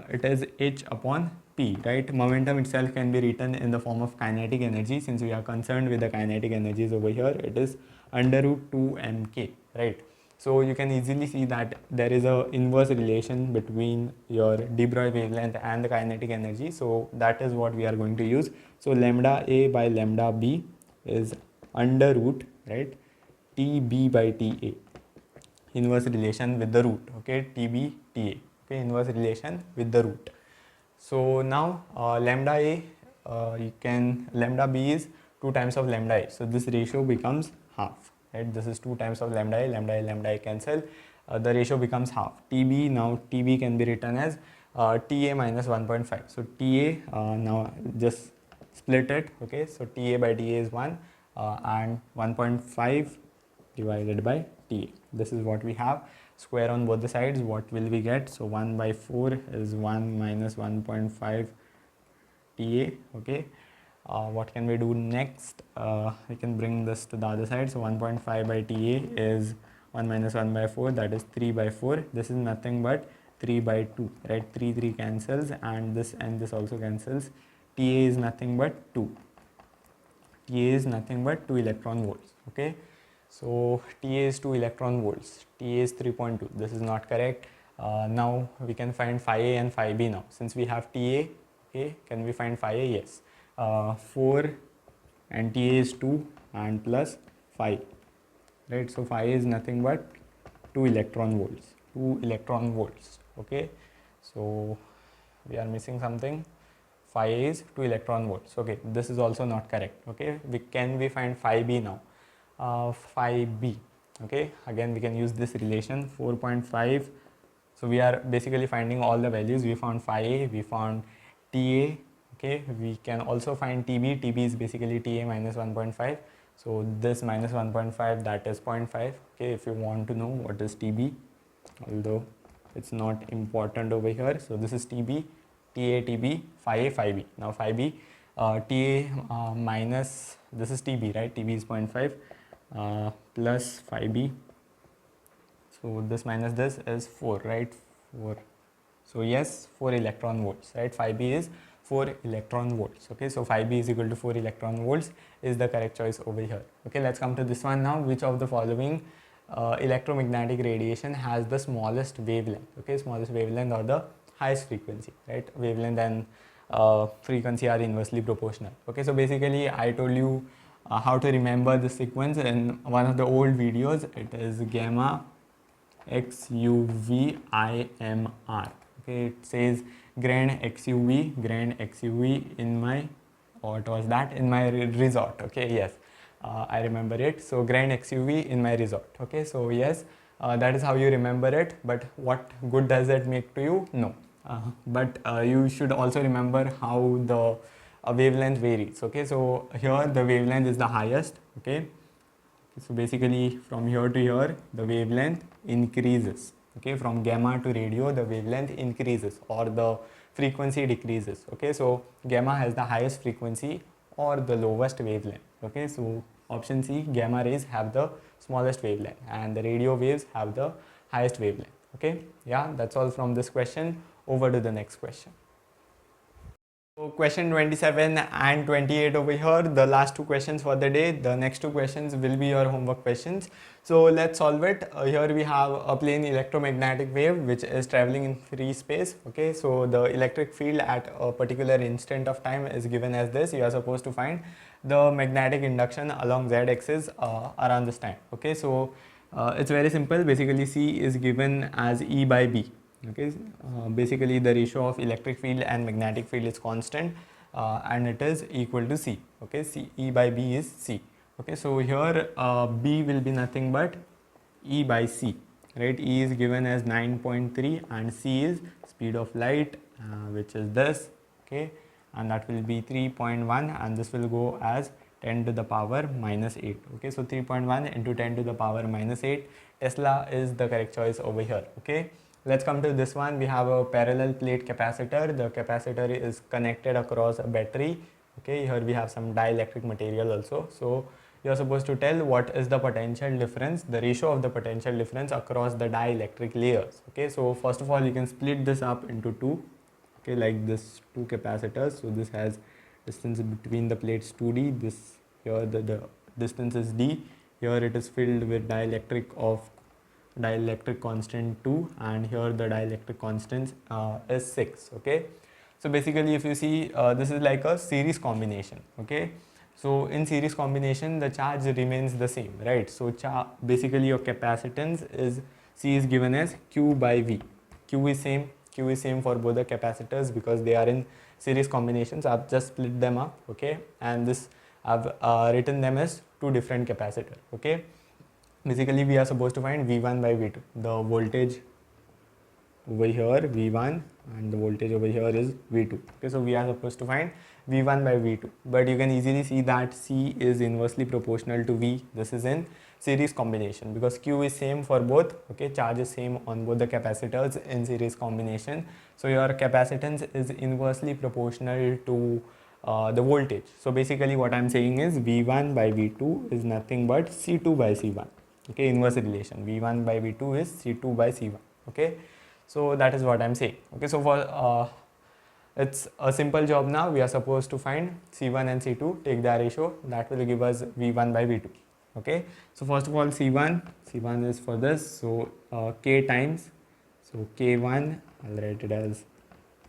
It is h upon p, right? Momentum itself can be written in the form of kinetic energy. Since we are concerned with the kinetic energies over here, it is under root 2 mk, right? So you can easily see that there is a inverse relation between your de Broglie wavelength and the kinetic energy. So that is what we are going to use. So lambda a by lambda b is under root, right, Tb by Ta, inverse relation with the root. Okay, Tb Ta, okay, inverse relation with the root. So now lambda A, lambda B is 2 times of lambda A. So this ratio becomes half, right? This is 2 times of lambda A cancel. The ratio becomes half. Tb, now Tb can be written as Ta minus 1.5. So Ta, now just split it. Okay, so Ta by Ta is 1 and 1.5 divided by Ta. This is what we have. Square on both the sides, what will we get? So 1 by 4 is 1 minus 1.5 Ta. Okay, what can we do next? We can bring this to the other side. So 1.5 by Ta is 1 minus 1 by 4, that is 3 by 4. This is nothing but 3 by 2, right? 3 cancels and this also cancels. Ta is nothing but 2. Ta is nothing but 2 electron volts. Okay, so Ta is 2 electron volts. Ta is 3.2. This is not correct. Now we can find phi A and phi B now. Since we have Ta, okay, can we find phi A? Yes. 4 and Ta is 2 and plus phi, right? So phi is nothing but 2 electron volts. 2 electron volts. Okay, so we are missing something. Phi A is 2 electron volts. Okay, this is also not correct. Okay, can we find phi B now? Phi B. Okay, again we can use this relation 4.5. So we are basically finding all the values. We found phi A, we found Ta. Okay, we can also find Tb. Tb is basically Ta minus 1.5. So this minus 1.5, that is 0.5. Okay, if you want to know what is Tb, although it's not important over here. So this is Tb, Ta, Tb, phi A, phi B. Now phi B, Ta minus, this is Tb, right? Tb is 0.5 plus phi B. So this minus this is 4, right? 4. So yes, 4 electron volts, right? Phi B is 4 electron volts. Okay, so phi B is equal to 4 electron volts is the correct choice over here. Okay, let's come to this one now. Which of the following electromagnetic radiation has the smallest wavelength? Okay, smallest wavelength or the highest frequency, right? Wavelength and frequency are inversely proportional. Okay, so basically I told you how to remember the sequence in one of the old videos. It is gamma XUV IMR. Okay, it says grand XUV in my, what was that, in my resort. Okay, yes, I remember it. So grand XUV in my resort. Okay, so yes, that is how you remember it, but what good does it make to you? No. But you should also remember how the a wavelength varies. Okay, so here the wavelength is the highest. Okay, so basically from here to here the wavelength increases. Okay, from gamma to radio the wavelength increases or the frequency decreases. Okay, so gamma has the highest frequency or the lowest wavelength. Okay, so option C, gamma rays have the smallest wavelength and the radio waves have the highest wavelength. Okay, yeah, that's all from this question. Over to the next question. So question 27 and 28 over here, the last two questions for the day. The next two questions will be your homework questions. So let's solve it. Here we have a plane electromagnetic wave which is traveling in free space. Okay, so the electric field at a particular instant of time is given as this. You are supposed to find the magnetic induction along z-axis around this time. Okay, so it's very simple. Basically C is given as E by B. Okay, basically the ratio of electric field and magnetic field is constant and it is equal to C. Okay, C, E by B is C. Okay, so here B will be nothing but E by C, right? E is given as 9.3 and C is speed of light which is this. Okay, and that will be 3.1 and this will go as 10 to the power minus 8. Okay, so 3.1 into 10 to the power minus 8. Tesla is the correct choice over here. Okay, let's come to this one. We have a parallel plate capacitor. The capacitor is connected across a battery. Okay, here we have some dielectric material also. So you are supposed to tell what is the potential difference, the ratio of the potential difference across the dielectric layers. Okay, so first of all you can split this up into two. Okay, like this two capacitors. So this has distance between the plates 2d. This here the distance is d. Here it is filled with dielectric constant 2 and here the dielectric constant is 6. Okay, so basically if you see this is like a series combination. Okay, so in series combination the charge remains the same, right? So basically your capacitance is C is given as Q by V. Q is same for both the capacitors because they are in series combinations. I've just split them up. Okay, and this I've written them as two different capacitors. Okay, basically we are supposed to find V1 by V2, the voltage over here V1 and the voltage over here is V2. Okay, so we are supposed to find V1 by V2, but you can easily see that C is inversely proportional to V. This is in series combination because Q is same for both. Okay, charge is same on both the capacitors in series combination, so your capacitance is inversely proportional to the voltage. So basically what I'm saying is V1 by V2 is nothing but C2 by C1. Okay, inverse relation, V1 by V2 is C2 by C1. Okay, so that is what I'm saying. Okay, so for it's a simple job now. We are supposed to find C1 and C2, take their ratio, that will give us V1 by V2. Okay, so first of all C1 is for this, so K times, so K1 I'll write it as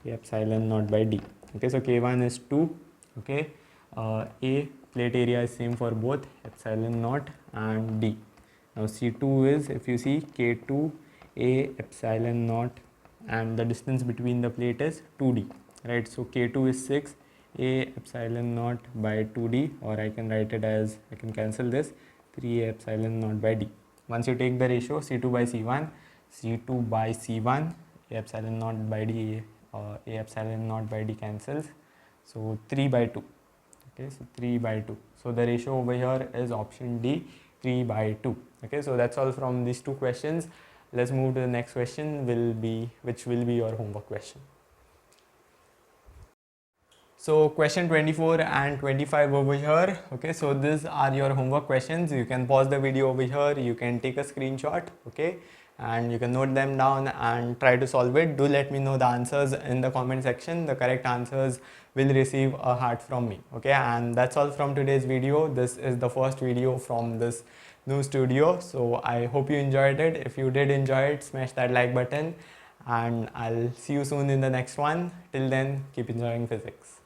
K epsilon naught by D. Okay, so K1 is 2. Okay, A plate area is same for both, epsilon naught and D. Now C2 is, if you see, K2 A epsilon naught and the distance between the plate is 2D, right? So K2 is 6 A epsilon naught by 2D, or I can write it as, I can cancel this, 3A epsilon naught by D. Once you take the ratio C2 by C1, C2 by C1, A epsilon naught by D, A epsilon naught by D cancels, so 3 by 2. Okay, so 3 by 2. So the ratio over here is option D, 3 by 2. Okay, so that's all from these two questions. Let's move to the next question, which will be your homework question. So question 24 and 25 over here. Okay, so these are your homework questions. You can pause the video over here, you can take a screenshot, okay, and you can note them down and try to solve it. Do let me know the answers in the comment section. The correct answers will receive a heart from me. Okay, and that's all from today's video. This is the first video from this new studio, so I hope you enjoyed it. If you did enjoy it, smash that like button and I'll see you soon in the next one. Till then, keep enjoying physics.